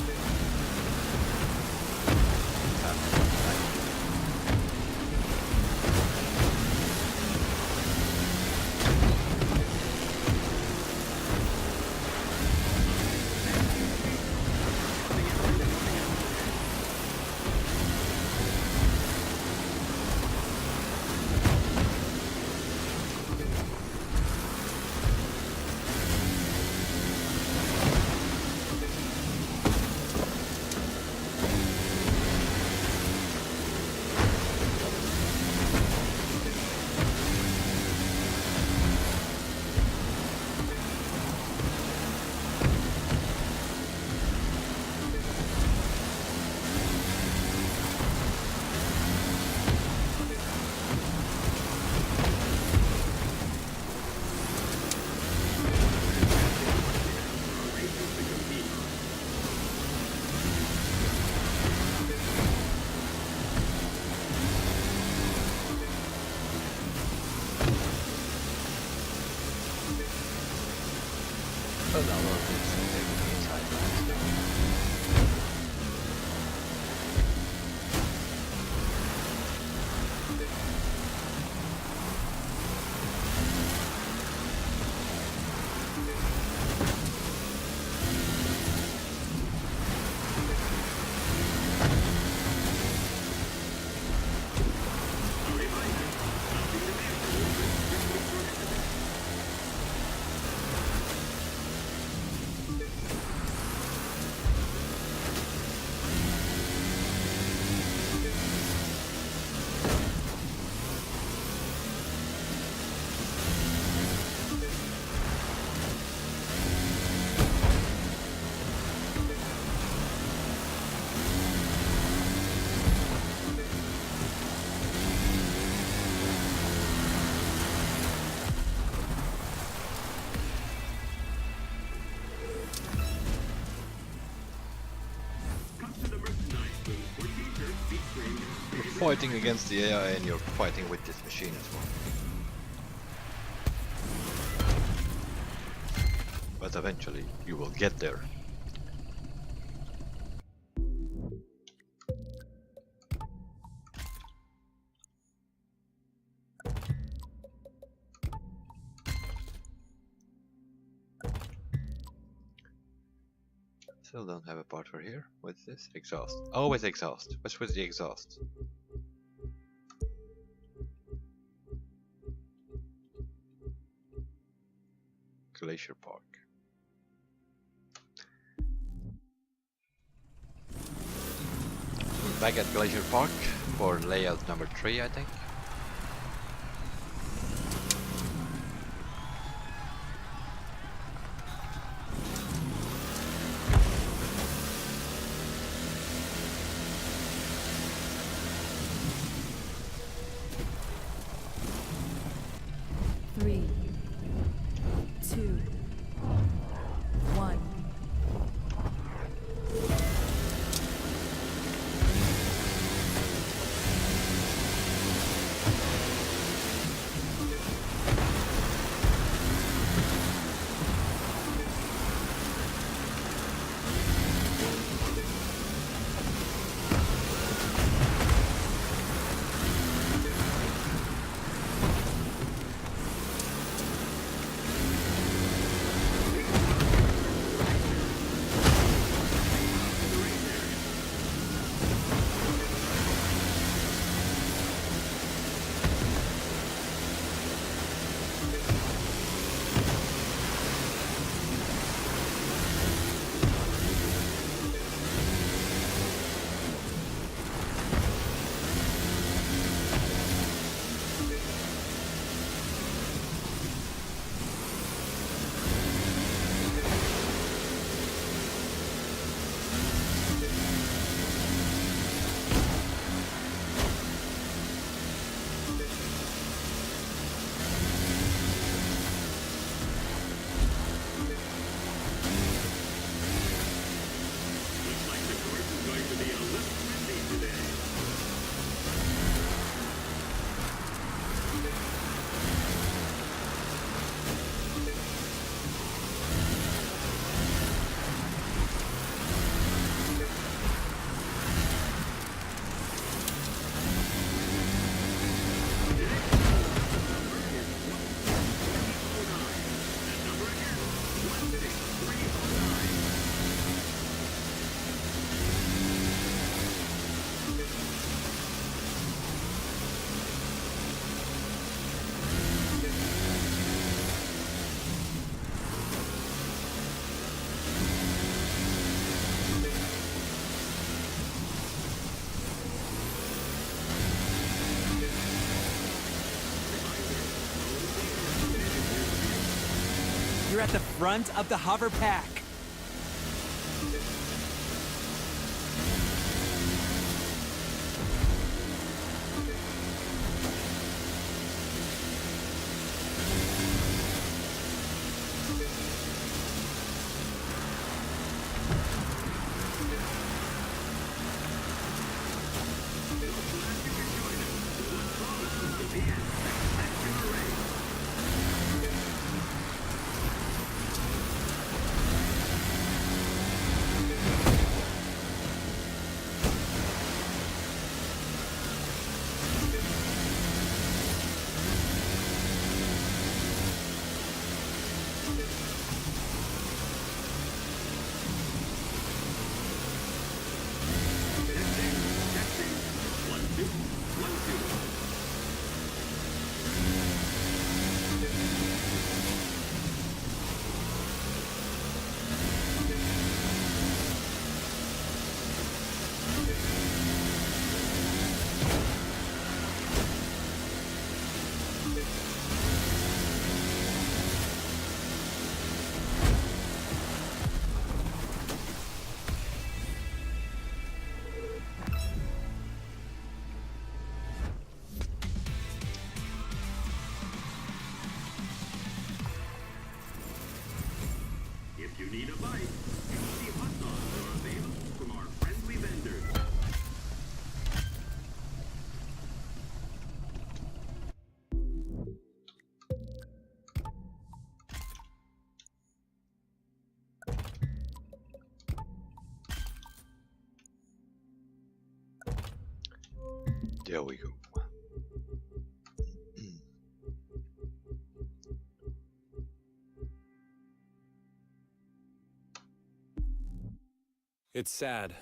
Fighting against the AI and you're fighting with this machine as well. But eventually you will get there. Still don't have a part for here. What's this? Exhaust. Always exhaust. What's with the exhaust? Glacier Park. Back at Glacier Park for layout number 3, I think. Three, two, one. You're at the front of the hover pack. If you need a bike, tasty hot dogs are available from our friendly vendors. There we go. It's sad.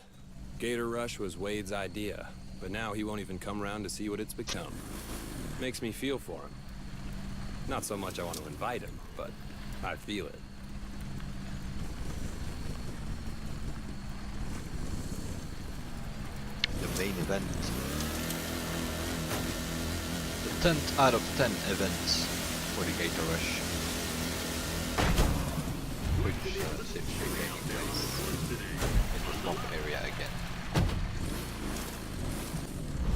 Gator Rush was Wade's idea, but now he won't even come around to see what it's become. Makes me feel for him. Not so much I want to invite him, but I feel it. The main event. The 10th out of 10 events for the Gator Rush. Which seems to be taking place in the swamp area again.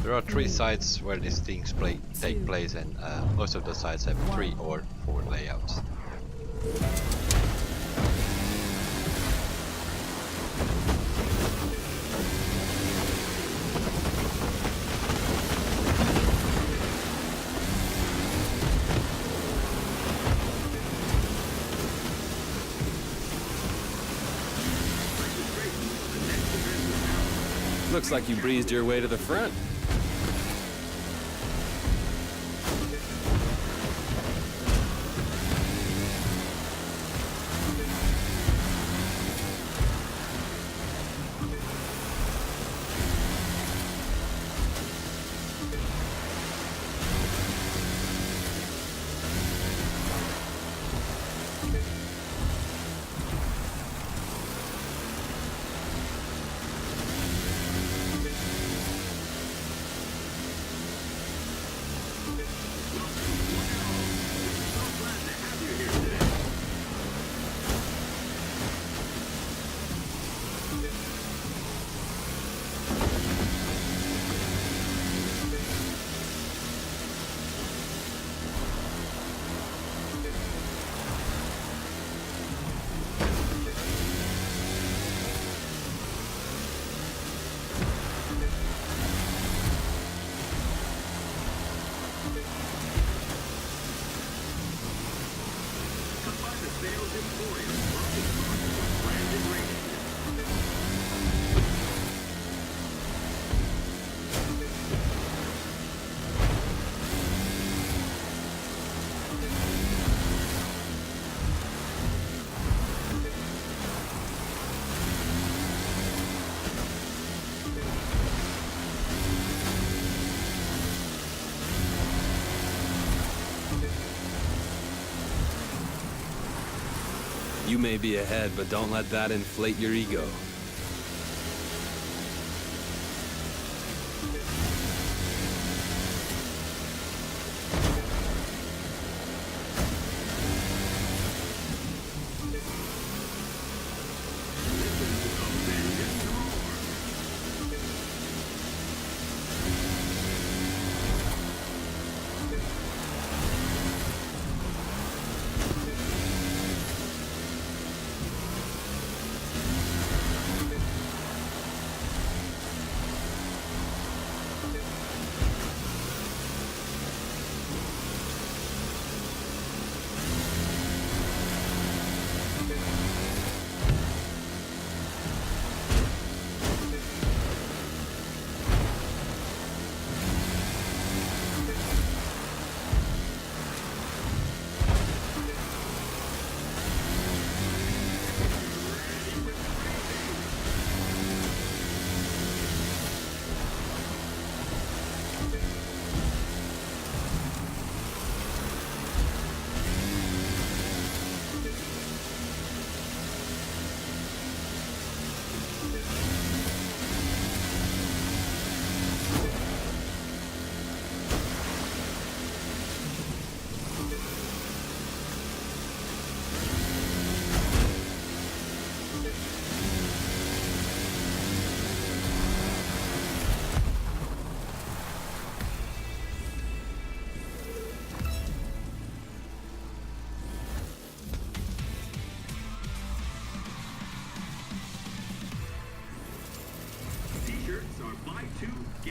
There are 3 sites where these things take place, and most of the sites have 3 or 4 layouts. Looks like you breezed your way to the front. You may be ahead, but don't let that inflate your ego.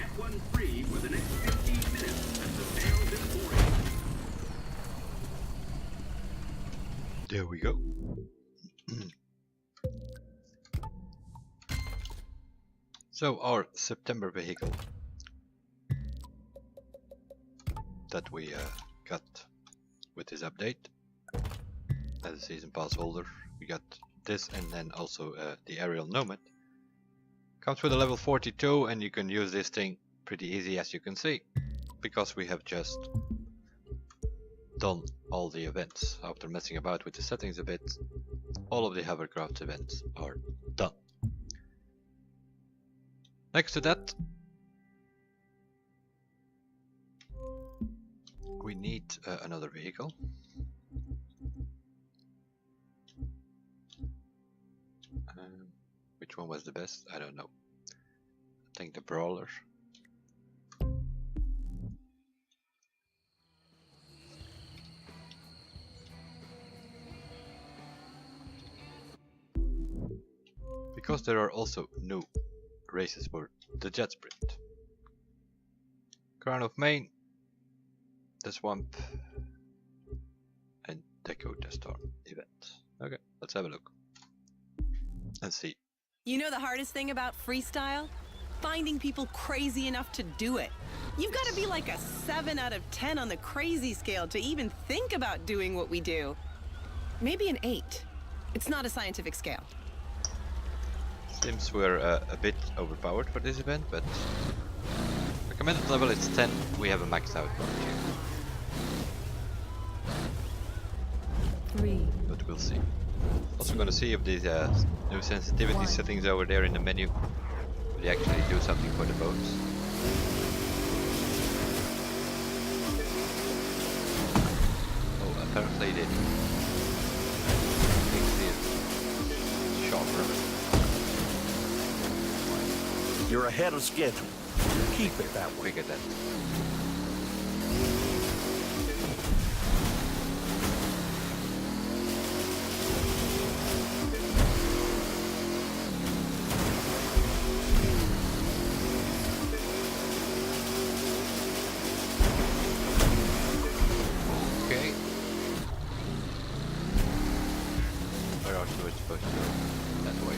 get one free for the next 15 minutes at the sales emporium. There we go. So our September vehicle that we got with this update as a season pass holder, we got this, and then also the aerial nomad. Comes with a level 42, and you can use this thing pretty easy, as you can see, because we have just done all the events. After messing about with the settings a bit, all of the hovercraft events are done. Next to that, we need another vehicle. Which one was the best? I don't know. I think the brawler. Because there are also new races for the jet sprint. Crown of Maine, the Swamp, and Dakota Storm event. Okay, let's have a look and see. You know the hardest thing about freestyle? Finding people crazy enough to do it. You've got to be like a 7 out of 10 on the crazy scale to even think about doing what we do. Maybe an 8. It's not a scientific scale. Sims were a bit overpowered for this event, but recommended level is 10. We have a maxed out one here. 3, But we'll see. Also gonna see if these new sensitivity settings over there in the menu they actually do something for the boats. Oh, apparently they did. Makes it sharper. You're ahead of schedule. Keep it that way. Quicker than. Okay. Where else are we supposed to go? That way.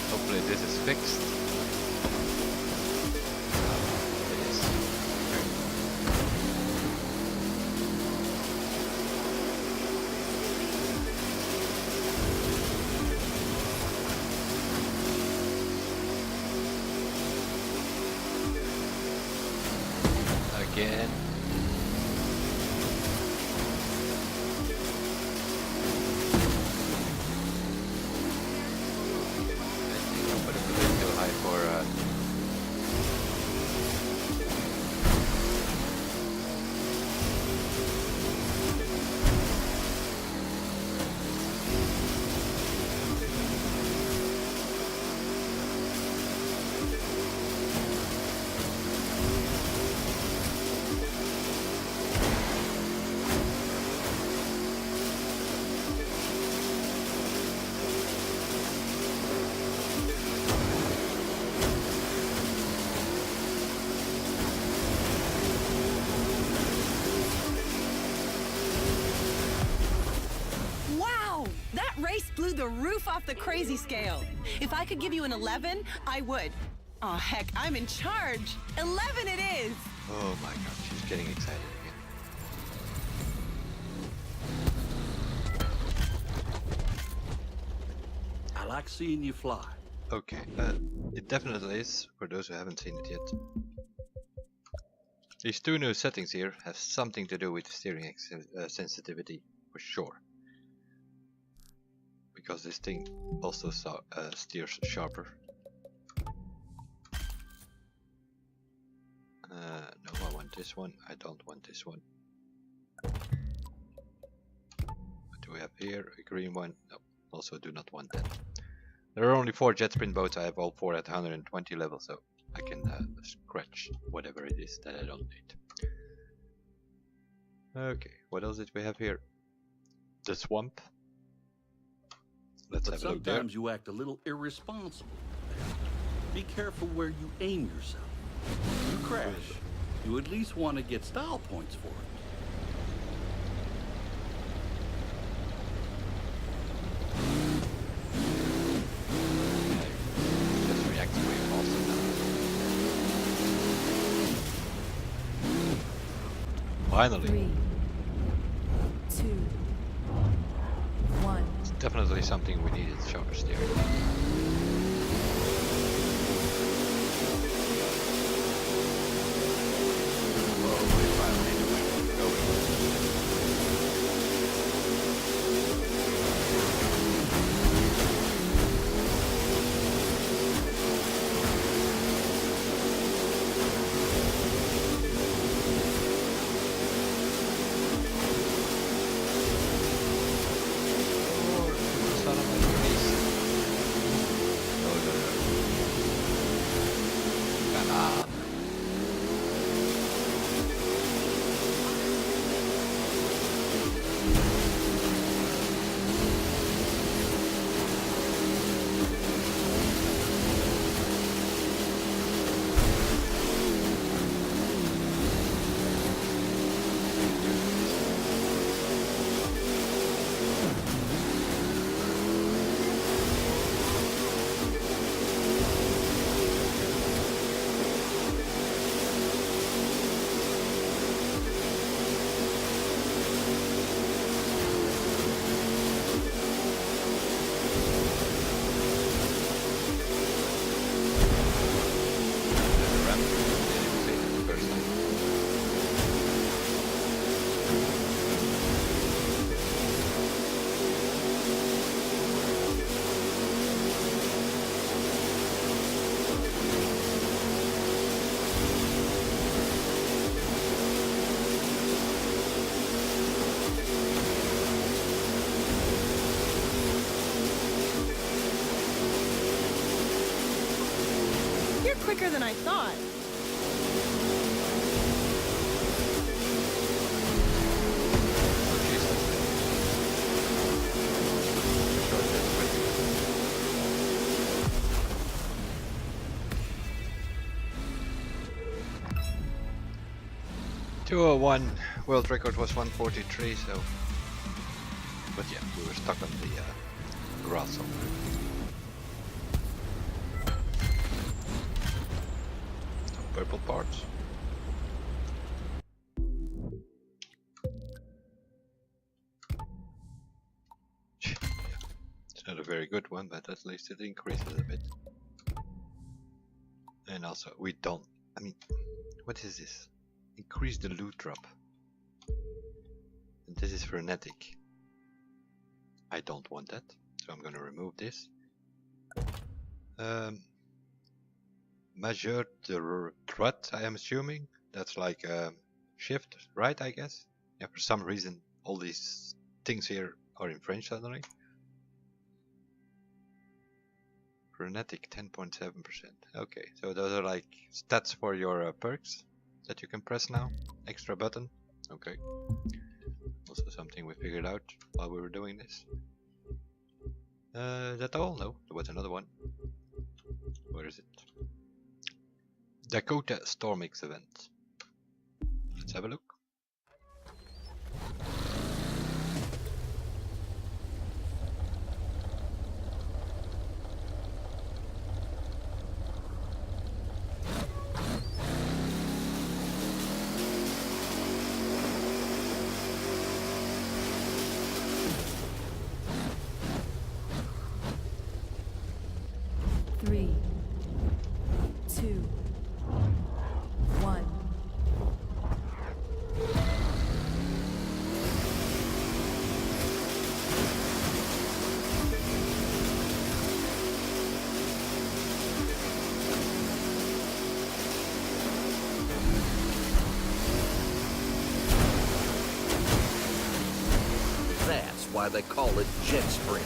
Hopefully this is fixed. It is. Again. But it's a bit too high for Wow! That race blew the roof off the crazy scale. If I could give you an 11, I would. Oh, heck, I'm in charge. 11 it is! oh my god, she's getting excited again. I like seeing you fly. Okay, it definitely is, for those who haven't seen it yet. These two new settings here have something to do with steering sensitivity, for sure. Because this thing also steers sharper. No, I want this one. I don't want this one. What do we have here? A green one? No, also do not want that. There are only 4 jet sprint boats. I have all 4 at 120 level, so I can scratch whatever it is that I don't need. Okay, what else did we have here? The swamp. Let's But have a look there. sometimes you act a little irresponsible. Be careful where you aim yourself. If you crash, you at least want to get style points for it. Just react way faster now. Finally. 3, 2, 1. It's definitely something we needed, shoulder steering. Quicker than I thought. .201 world record was 143, so. But yeah, we were stuck on the grass somewhere. Purple parts. It's not a very good one, but at least it increases a bit. And also, we don't. I mean, what is this? Increase the loot drop. And this is frenetic. I don't want that, so I'm gonna remove this. Measure the threat, I am assuming. That's like shift, right, I guess? Yeah, for some reason all these things here are in French suddenly. Frenetic 10.7%. Okay, so those are like stats for your perks that you can press now. Extra button. Okay. Also something we figured out while we were doing this. Is that all? No, there was another one. Where is it? Dakota Stormix event. Let's have a look. Three, two, one. That's why they call it jet sprint.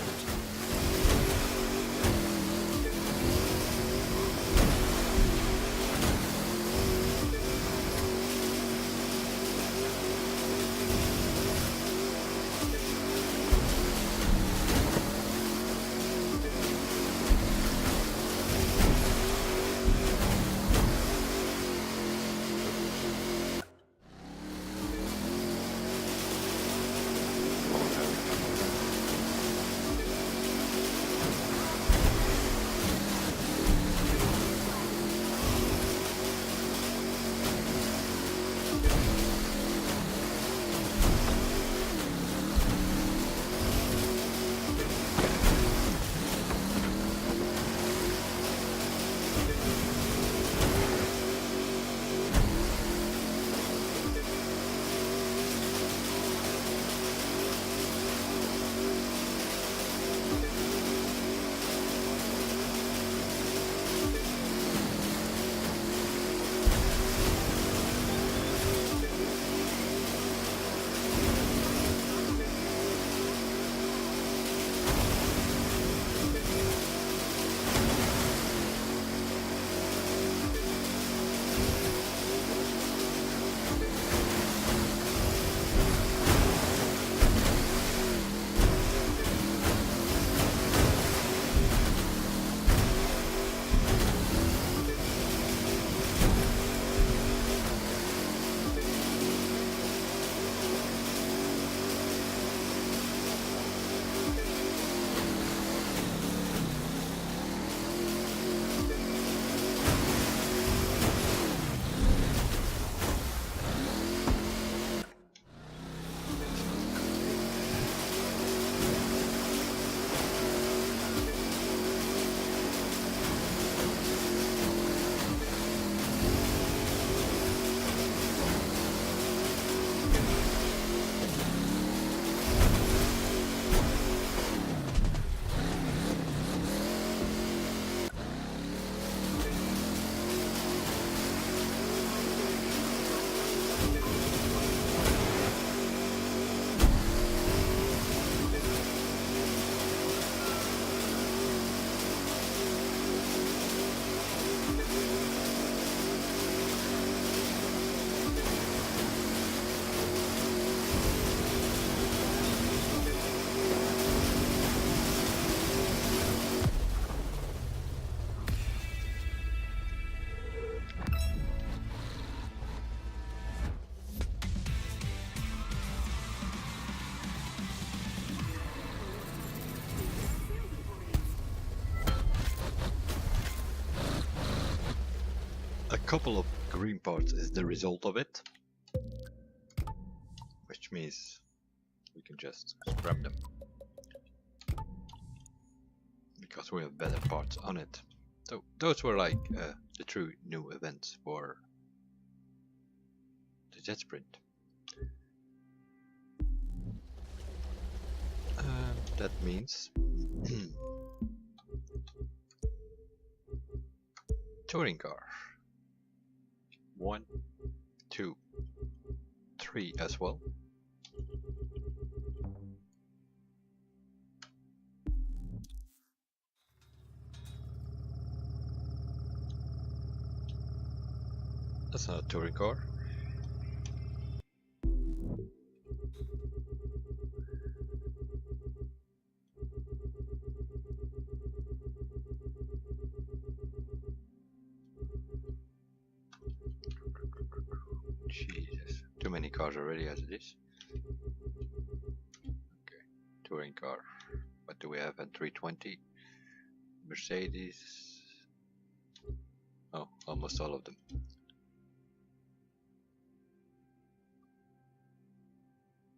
couple of green parts is the result of it, which means we can just scrap them because we have better parts on it. So those were like the true new events for the jet sprint. That means touring car 1, 2, 3 as well. That's not a touring car. Jesus, too many cars already as it is. Okay, touring car. What do we have at 320? Mercedes. Oh, almost all of them.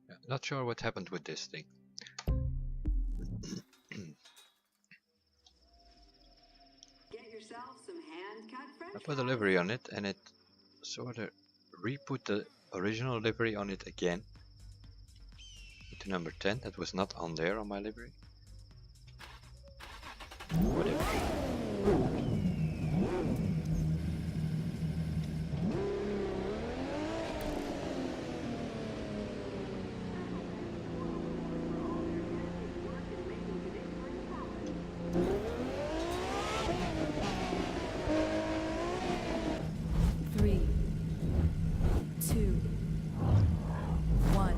Yeah, not sure what happened with this thing. Get yourself some hand-cut French I put a livery on it and it sort of re-put the original livery on it again. With the number 10, that was not on there on my livery. Whatever. Three, two, one.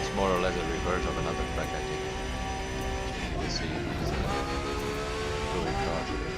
It's more or less a reverse of another track, I think. You can see these touring cars with it.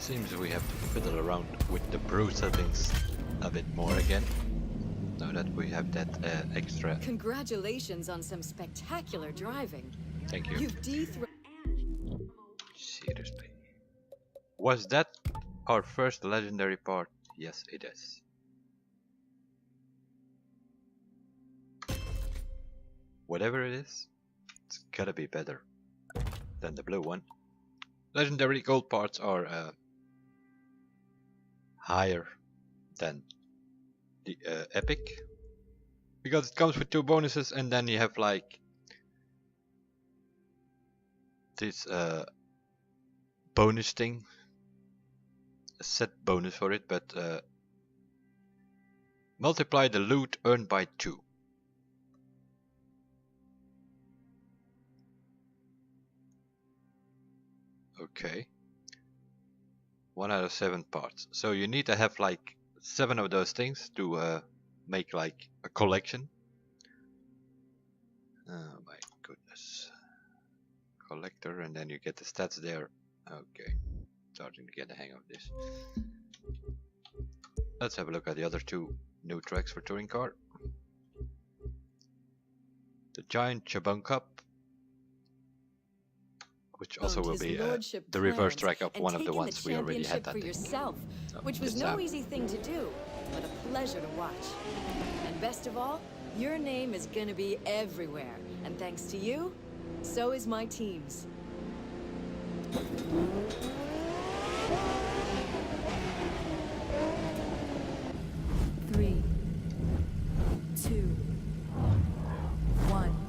Seems we have to fiddle around with the brew settings a bit more again. Now that we have that extra. Congratulations on some spectacular driving. Thank you. You've dethroned. Seriously. Was that our first legendary part? Yes, it is. Whatever it is, it's gotta be better than the blue one. Legendary gold parts are higher than the epic, because it comes with 2 bonuses, and then you have like this bonus thing, a set bonus for it, but multiply the loot earned by 2. Okay. 1 out of 7 parts. So you need to have like 7 of those things to make like a collection. Oh my goodness. Collector, and then you get the stats there. Okay. Starting to get the hang of this. Let's have a look at the other 2 new tracks for Touring Car. The Giant Chabon Cup, which also will be the reverse track of one of the ones we already had that for day. yourself, So which was it's no easy thing to do, but a pleasure to watch. And best of all, your name is gonna be everywhere. And thanks to you, so is my team's. 3, 2, 1.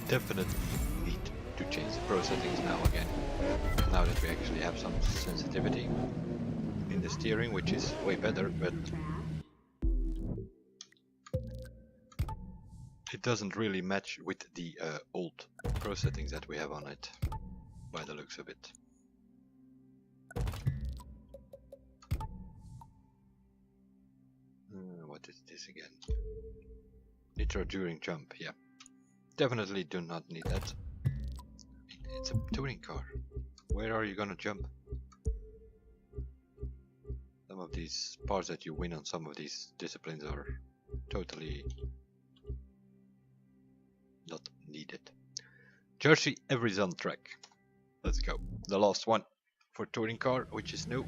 definitely need to change the pro settings now again. Now that we actually have some sensitivity in the steering, which is way better, but it doesn't really match with the old pro settings that we have on it, by the looks of it. What is this again? Nitro during jump, yeah. Definitely do not need that. It's a touring car. Where are you gonna jump? Some of these parts that you win on some of these disciplines are totally not needed. Jersey Arizona track. Let's go. The last one for touring car, which is new.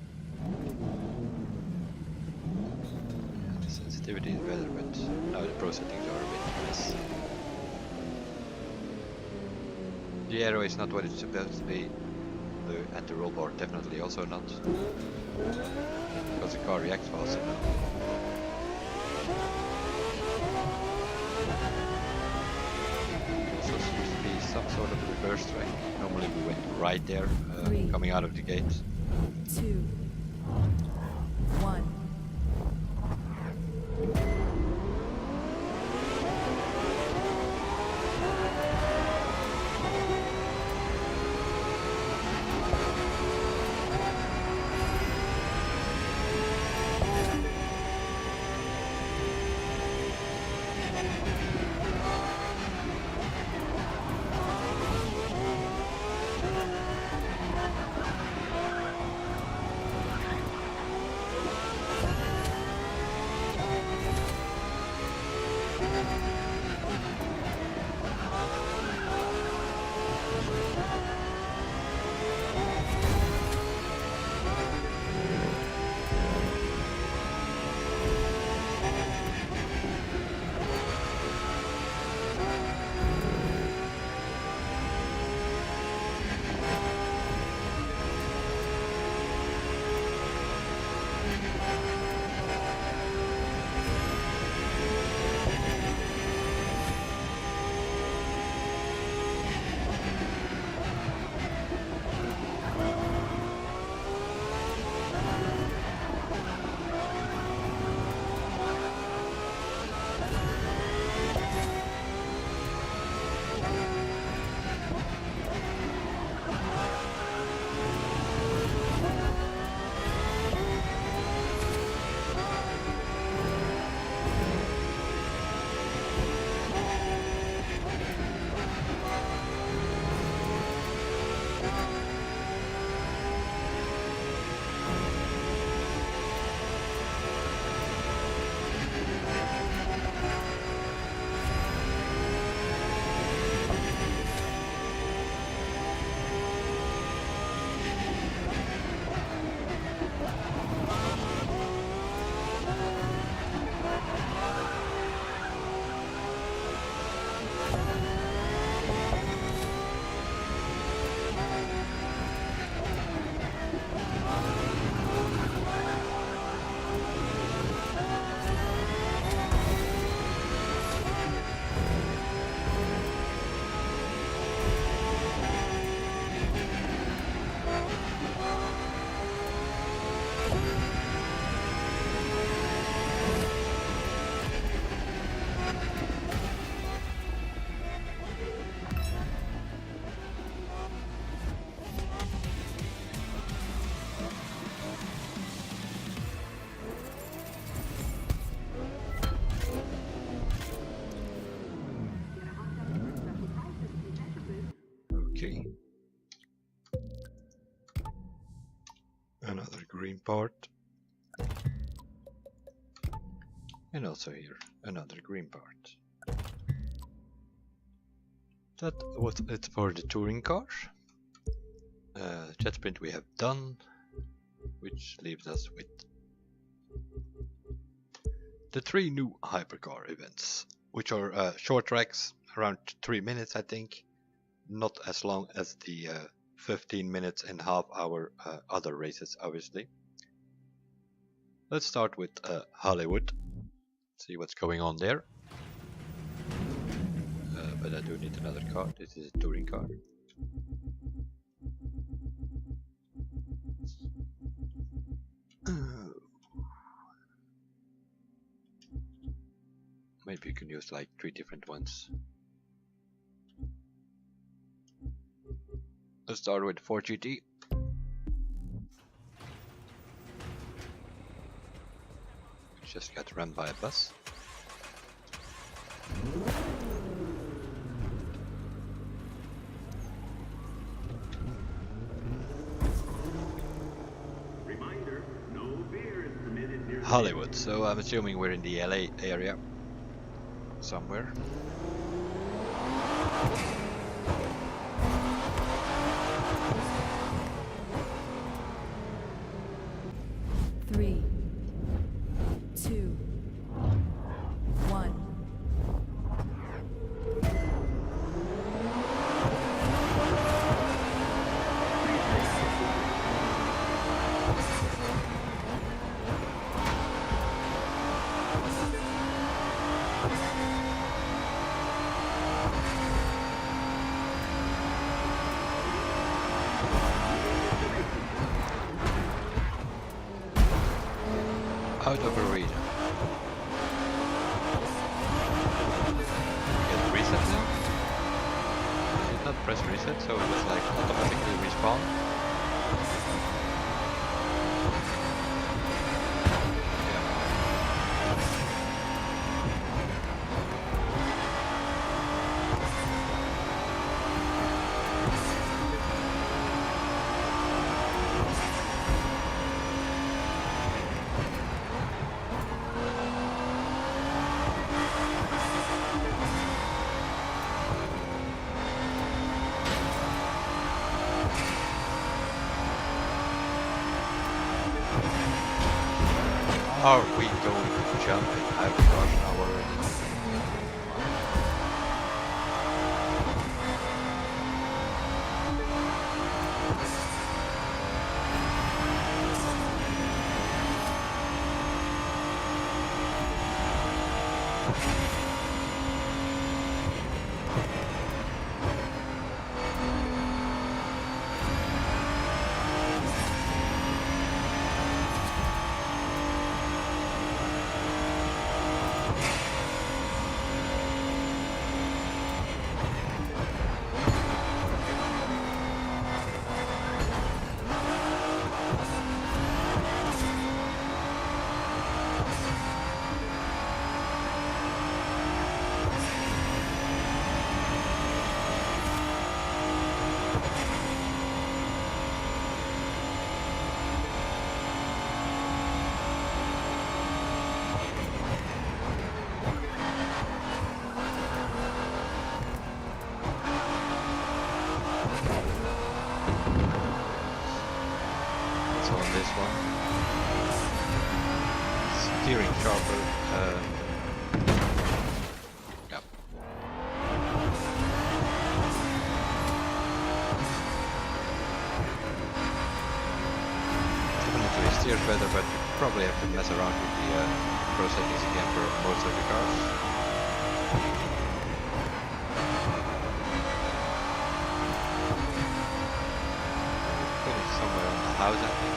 The sensitivity is better, but now the pro settings are a bit less. The aero is not what it's supposed to be, and the roll bar definitely also not, because the car reacts faster now. Also seems to be some sort of reverse track. Normally we went right there, coming out of the gate. 2, 1. Okay. Another green part. And also here, another green part. That was it for the touring car. Jet sprint we have done, which leaves us with the 3 new hypercar events, which are short tracks, around 3 minutes I think, not as long as the 15 minutes and half hour other races obviously. Let's start with Hollywood, see what's going on there. But I do need another car. This is a touring car. Maybe you can use like 3 different ones. Let's start with 4GT. Just got run by a bus. Reminder, no beer is permitted near Hollywood, so I'm assuming we're in the LA area somewhere. Three, two, one. Out of arena. Get reset now? I did not press reset, so it was like automatically respawn. Are we going to jump in hypercross now already? Steering sharper. Yep. Definitely steers better, but you probably have to mess around with the pro settings again for most of the cars. Finish somewhere on the house, I think.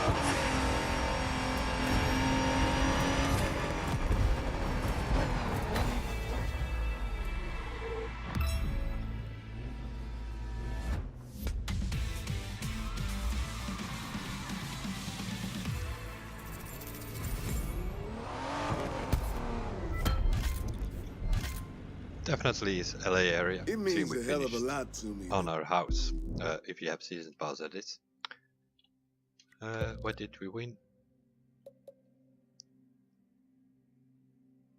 Definitely is LA area. It means a hell of a lot to me. On our house, if you have season pass, that is. What did we win?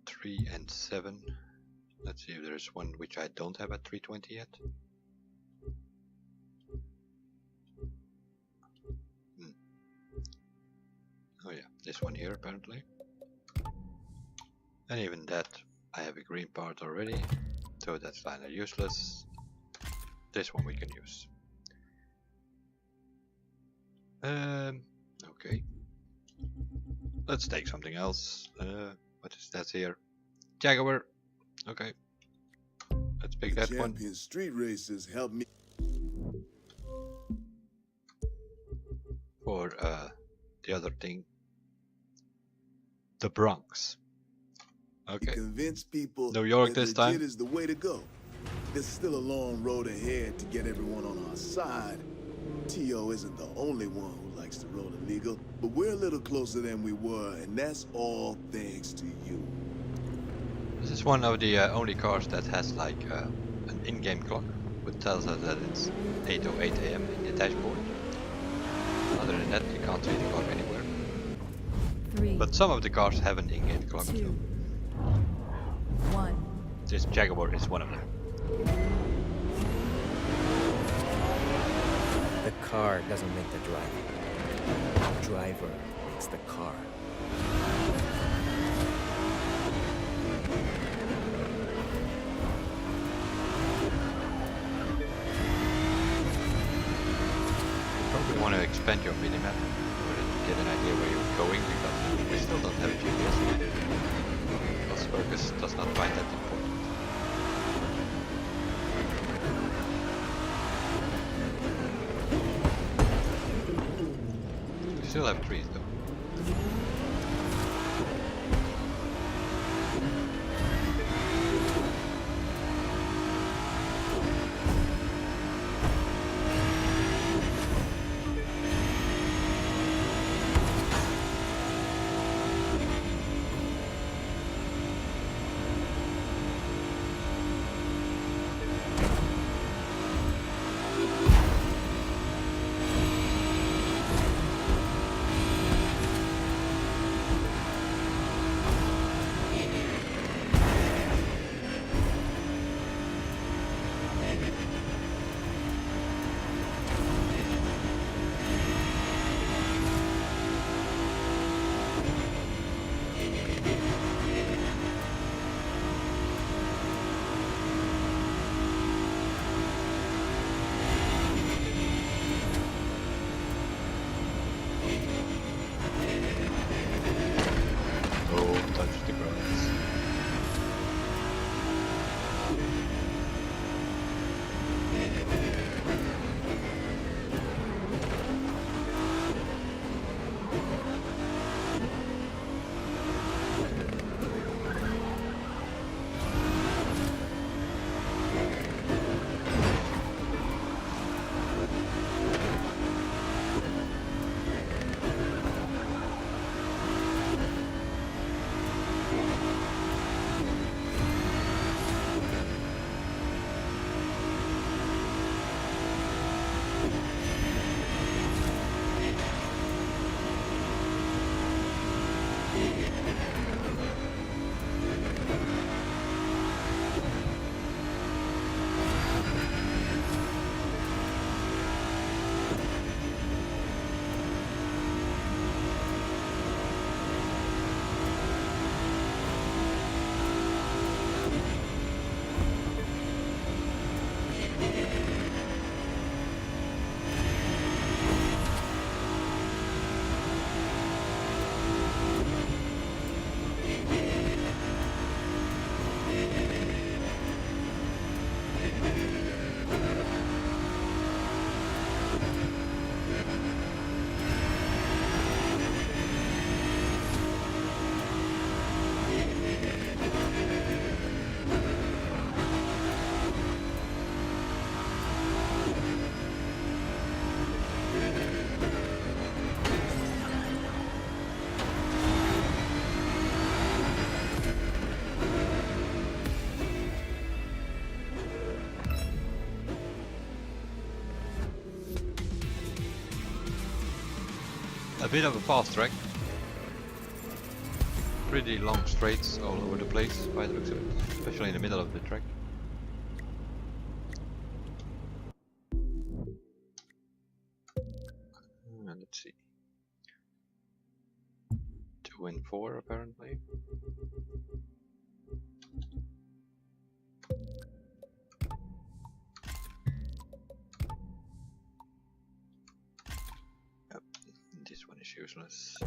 3 and 7. Let's see if there's one which I don't have at 320 yet. Oh yeah, this one here apparently. And even that, I have a green part already, so that's kinda useless. This one we can use. Okay. Let's take something else. What is that here? Jaguar. Okay. Let's pick The that one. champion street races help me. For the other thing. The Bronx. Okay. Convince people New York that this legit time. is the way to go. There's still a long road ahead to get everyone on our side. T.O. isn't the only one who likes to roll illegal, but we're a little closer than we were, and that's all thanks to you. This is one of the only cars that has like an in-game clock, which tells us that it's 8:08 AM in the dashboard. Other than that, you can't see the clock anywhere. 3, But some of the cars have an in-game clock. 2, So 1. this Jaguar is one of them. The car doesn't make the driver. The driver makes the car. You probably want to expand your minimap in order to get an idea where you're going, because we still don't have a GPS yet. Because Focus does not find that important. We still have trees though. Don't touch the grass. A bit of a fast track. Pretty long straights all over the place by the looks of it, especially in the middle of the track. Let's see. 2 and 4 apparently. Yep, this one is useless.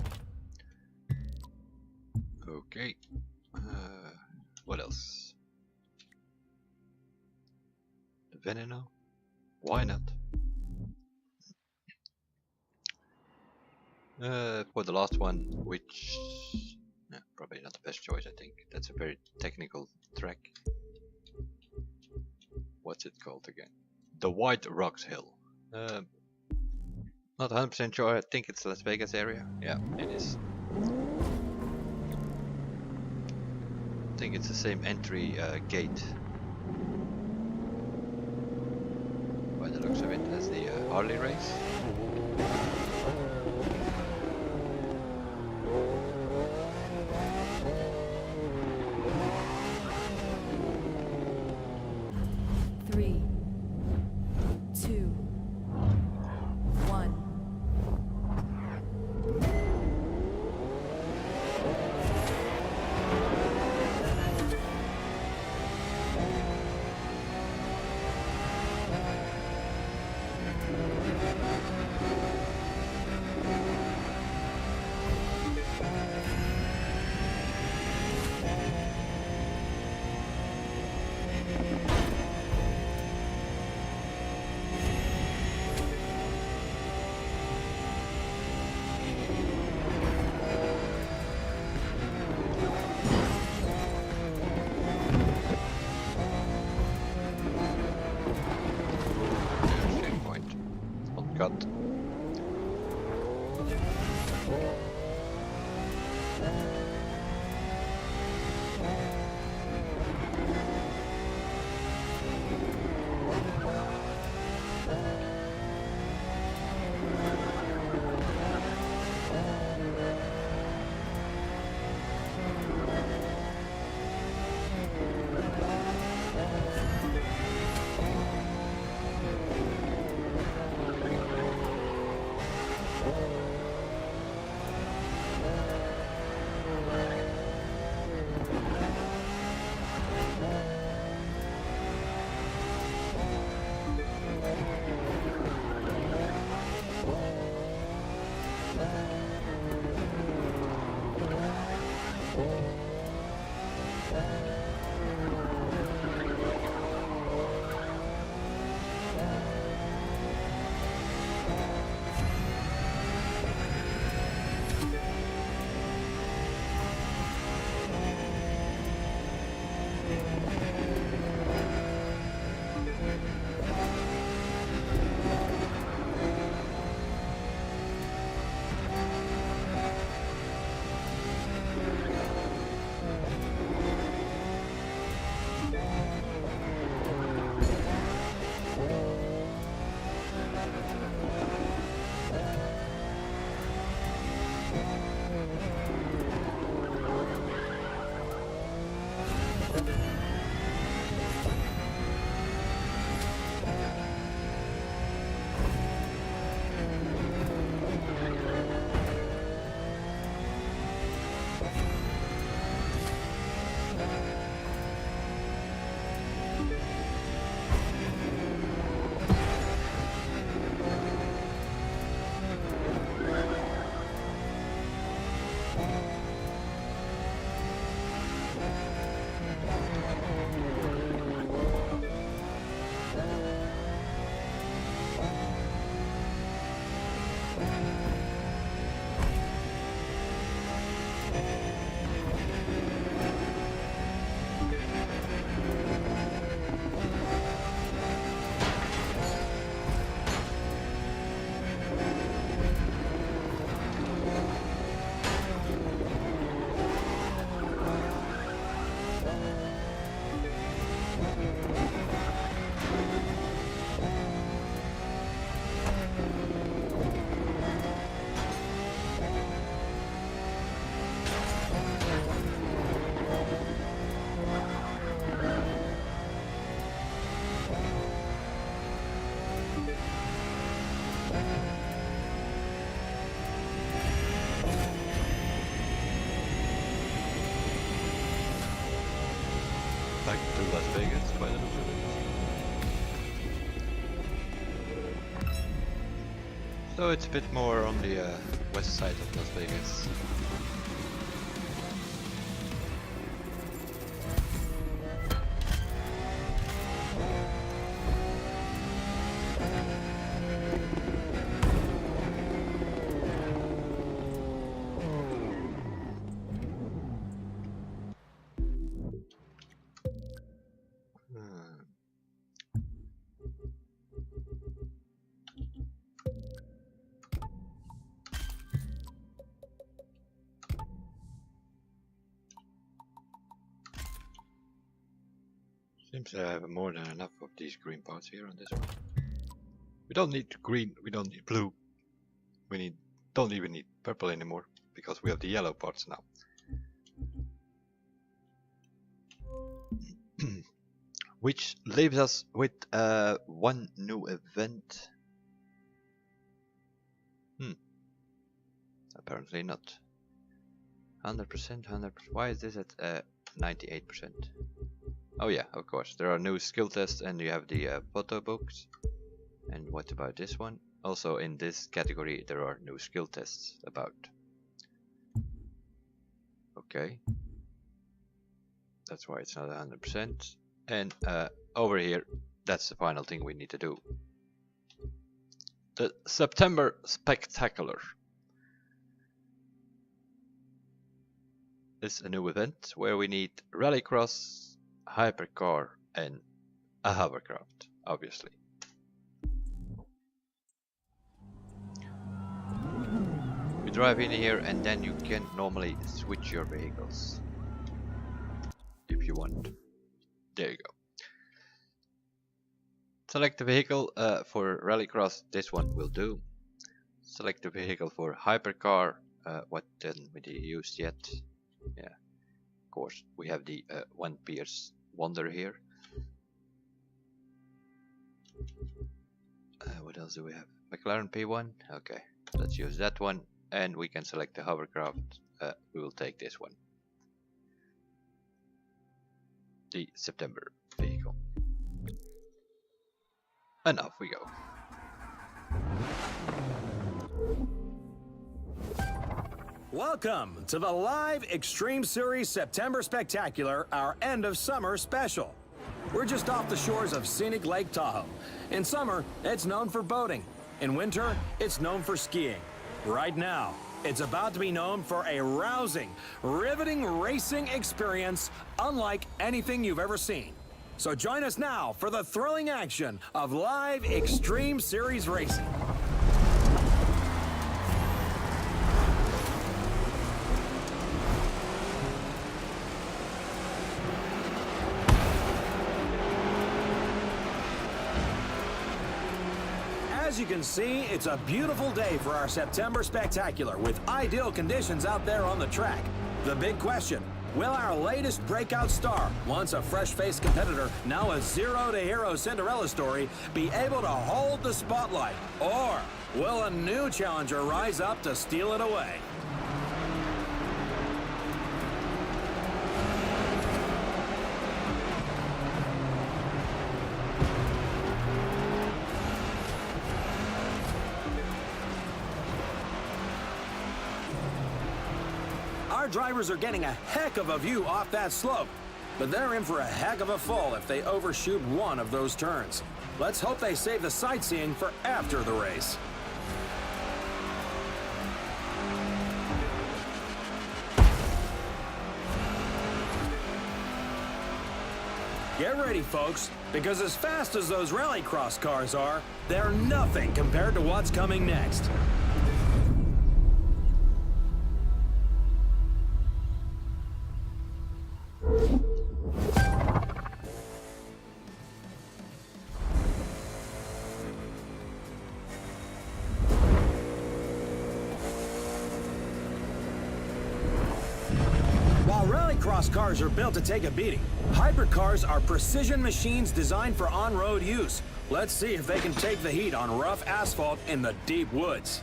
Okay. What else? Veneno? Why not? For the last one, which probably not the best choice, I think. That's a very technical track. What's it called again? The White Rocks Hill. Not 100% sure. I think it's Las Vegas area. Yeah, it is. I think it's the same entry gate by the looks of it as the Harley race. Three, two, one. Checkpoint. On cut. Back to Las Vegas by the looks of it. So it's a bit more on the west side of Las Vegas. Seems I have more than enough of these green parts here on this one. We don't need green, we don't need blue. We don't even need purple anymore because we have the yellow parts now. Which leaves us with one new event. Apparently not. 100%, 100%. Why is this at 98%? Oh yeah, of course. There are new skill tests and you have the photo books. And what about this one? Also in this category there are new skill tests about. Okay. That's why it's not 100%. And over here, that's the final thing we need to do. The September Spectacular is a new event where we need rallycross, hypercar and a hovercraft, obviously. You drive in here and then you can normally switch your vehicles if you want. There you go. Select the vehicle for rallycross, this one will do. Select the vehicle for hypercar, what didn't we use yet? Yeah, of course, we have the One Pierce Wonder here. What else do we have? McLaren P1, okay, let's use that one. And we can select the hovercraft, we will take this one. The September vehicle. And off we go. Welcome to the live Xtrem Series September Spectacular, our end of summer special. We're just off the shores of scenic Lake Tahoe. In summer, it's known for boating. In winter, it's known for skiing. Right now, it's about to be known for a rousing, riveting racing experience unlike anything you've ever seen. So join us now for the thrilling action of live Xtrem Series racing. As you can see, it's a beautiful day for our September Spectacular with ideal conditions out there on the track. The big question, will our latest breakout star, once a fresh-faced competitor, now a zero-to-hero Cinderella story, be able to hold the spotlight? Or will a new challenger rise up to steal it away? Our drivers are getting a heck of a view off that slope, but they're in for a heck of a fall if they overshoot one of those turns. Let's hope they save the sightseeing for after the race. Get ready, folks, because as fast as those rallycross cars are, they're nothing compared to what's coming next. While rallycross cars are built to take a beating, hypercars are precision machines designed for on-road use. Let's see if they can take the heat on rough asphalt in the deep woods.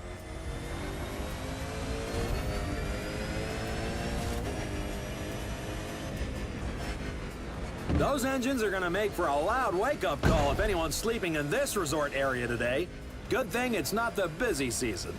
Those engines are gonna make for a loud wake-up call if anyone's sleeping in this resort area today. Good thing it's not the busy season.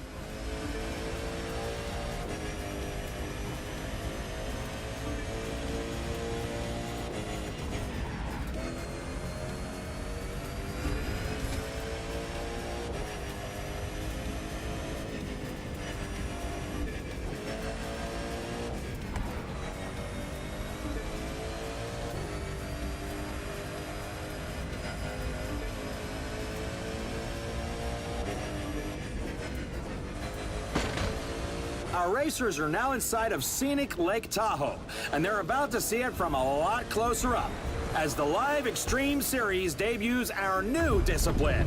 Our racers are now inside of scenic Lake Tahoe, and they're about to see it from a lot closer up. as the live Xtrem Series debuts our new discipline,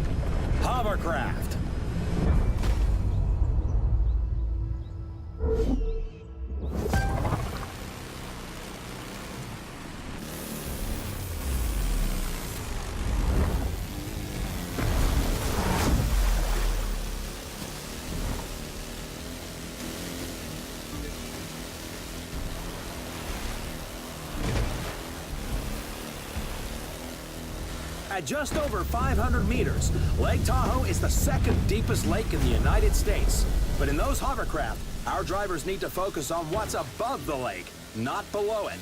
hovercraft. At just over 500 meters, Lake Tahoe is the second deepest lake in the United States. But in those hovercraft, our drivers need to focus on what's above the lake, not below it.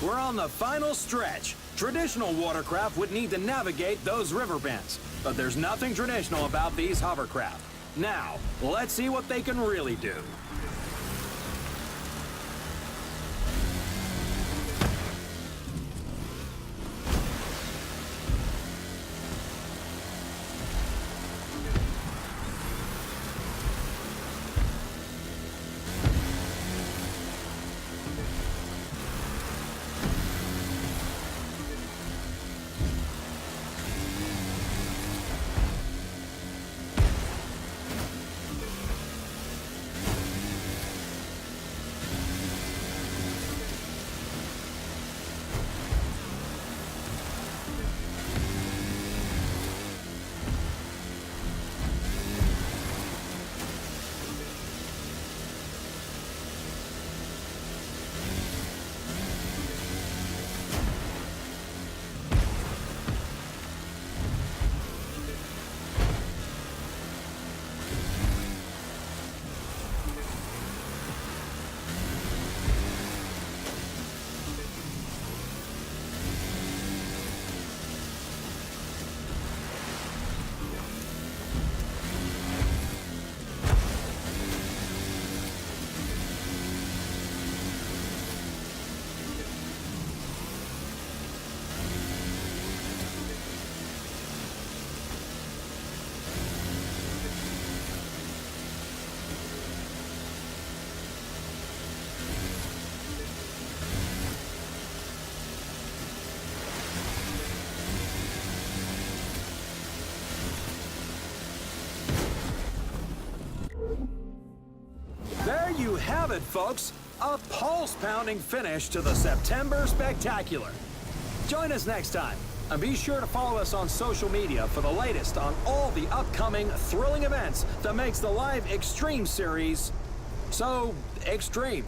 We're on the final stretch. Traditional watercraft would need to navigate those river bends, but there's nothing traditional about these hovercraft. Now, let's see what they can really do. There you have it, folks. A pulse-pounding finish to the September Spectacular. Join us next time, and be sure to follow us on social media for the latest on all the upcoming thrilling events that makes the live Xtrem Series so extreme.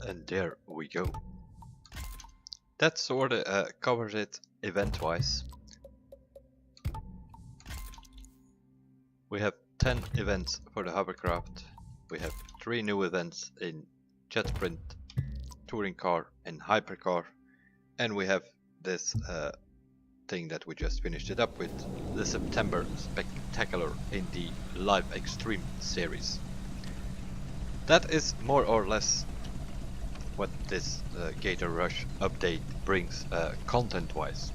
And there we go. That sort of covers it event-wise. We have 10 events for the hovercraft. We have 3 new events in Jet Sprint, Touring Car and Hypercar. And we have this thing that we just finished it up with, the September Spectacular in the Live Xtrem Series. That is more or less what this Gator Rush update brings content-wise.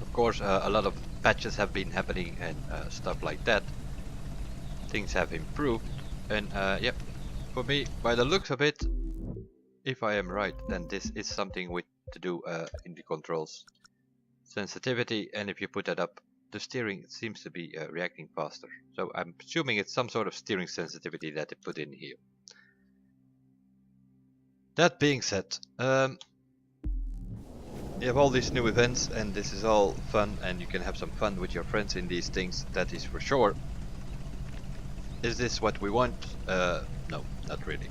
Of course, a lot of patches have been happening and stuff like that. Things have improved, and yep, for me, by the looks of it, if I am right, then this is something with to do in the controls. Sensitivity, and if you put that up, the steering seems to be reacting faster. So I'm assuming it's some sort of steering sensitivity that they put in here. That being said, you have all these new events and this is all fun and you can have some fun with your friends in these things, that is for sure. Is this what we want? No, not really.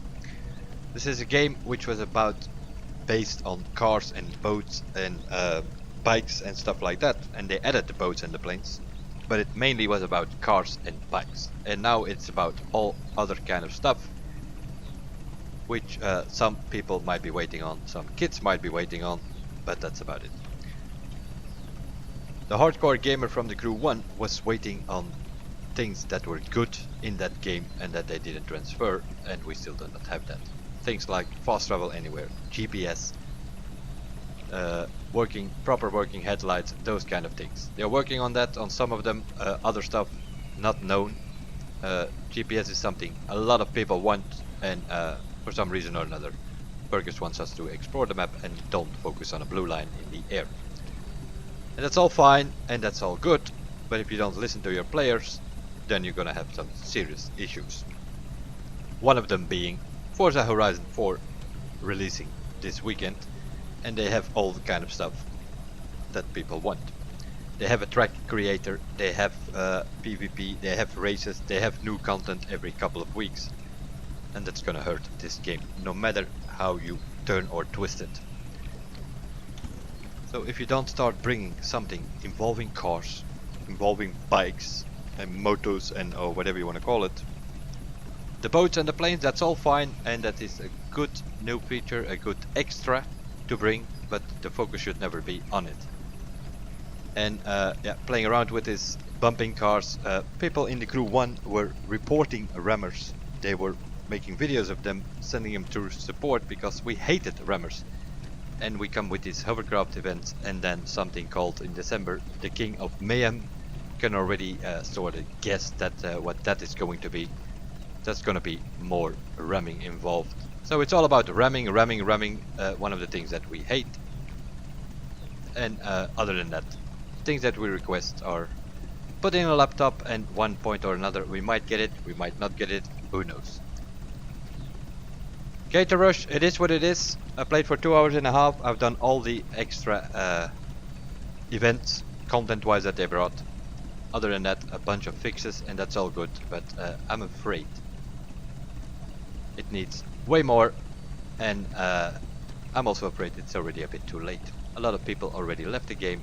This is a game which was based on cars and boats and bikes and stuff like that, and they added the boats and the planes, but it mainly was about cars and bikes, and now it's about all other kind of stuff which some people might be waiting on, some kids might be waiting on, but that's about it. The hardcore gamer from the crew 1 was waiting on things that were good in that game and that they didn't transfer, and we still do not have that. Things like fast travel anywhere, GPS, proper working headlights, those kind of things. They're working on that on some of them, other stuff not known. GPS is something a lot of people want, and for some reason or another Burgess wants us to explore the map and don't focus on a blue line in the air. And that's all fine and that's all good, but if you don't listen to your players, then you're gonna have some serious issues. One of them being Forza Horizon 4 releasing this weekend, and they have all the kind of stuff that people want. They have a track creator, they have PvP, they have races, they have new content every couple of weeks. And that's gonna hurt this game, no matter how you turn or twist it. So if you don't start bringing something involving cars, involving bikes and motos and or whatever you want to call it, the boats and the planes, that's all fine, and that is a good new feature, a good extra to bring, but the focus should never be on it. And yeah, playing around with this bumping cars, people in the crew 1 were reporting rammers. They were making videos of them, sending them to support because we hated rammers. And we come with these hovercraft events, and then something called in December the King of Mayhem. Can already sort of guess that what that is going to be. That's going to be more ramming involved. So it's all about ramming, one of the things that we hate. And other than that, things that we request are put in a laptop, and one point or another we might get it, we might not get it, who knows. Gator Rush, it is what it is. I played for 2 hours and a half. I've done all the extra events, content-wise, that they brought. Other than that, a bunch of fixes, and that's all good. But I'm afraid it needs way more, and I'm also afraid it's already a bit too late. A lot of people already left the game.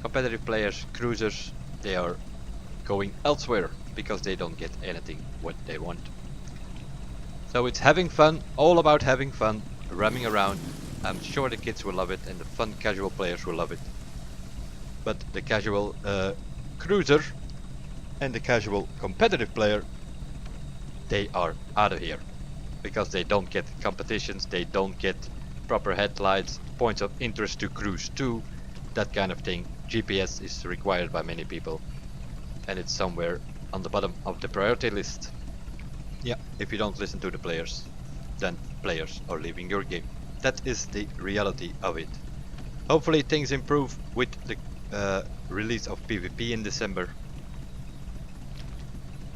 Competitive players, cruisers, they are going elsewhere because they don't get anything what they want. So it's having fun, all about having fun, ramming around. I'm sure the kids will love it and the fun casual players will love it. But the casual cruiser and the casual competitive player, they are out of here. Because they don't get competitions, they don't get proper headlights, points of interest to cruise to, that kind of thing. GPS is required by many people, and it's somewhere on the bottom of the priority list. Yeah, if you don't listen to the players, then players are leaving your game. That is the reality of it. Hopefully things improve with the release of PvP in December,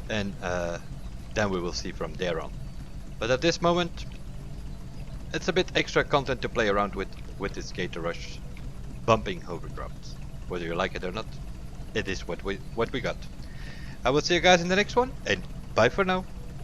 and then we will see from there on. But at this moment, it's a bit extra content to play around with this Gator Rush bumping hovercrafts. Whether you like it or not, it is what we got. I will see you guys in the next one, and bye for now.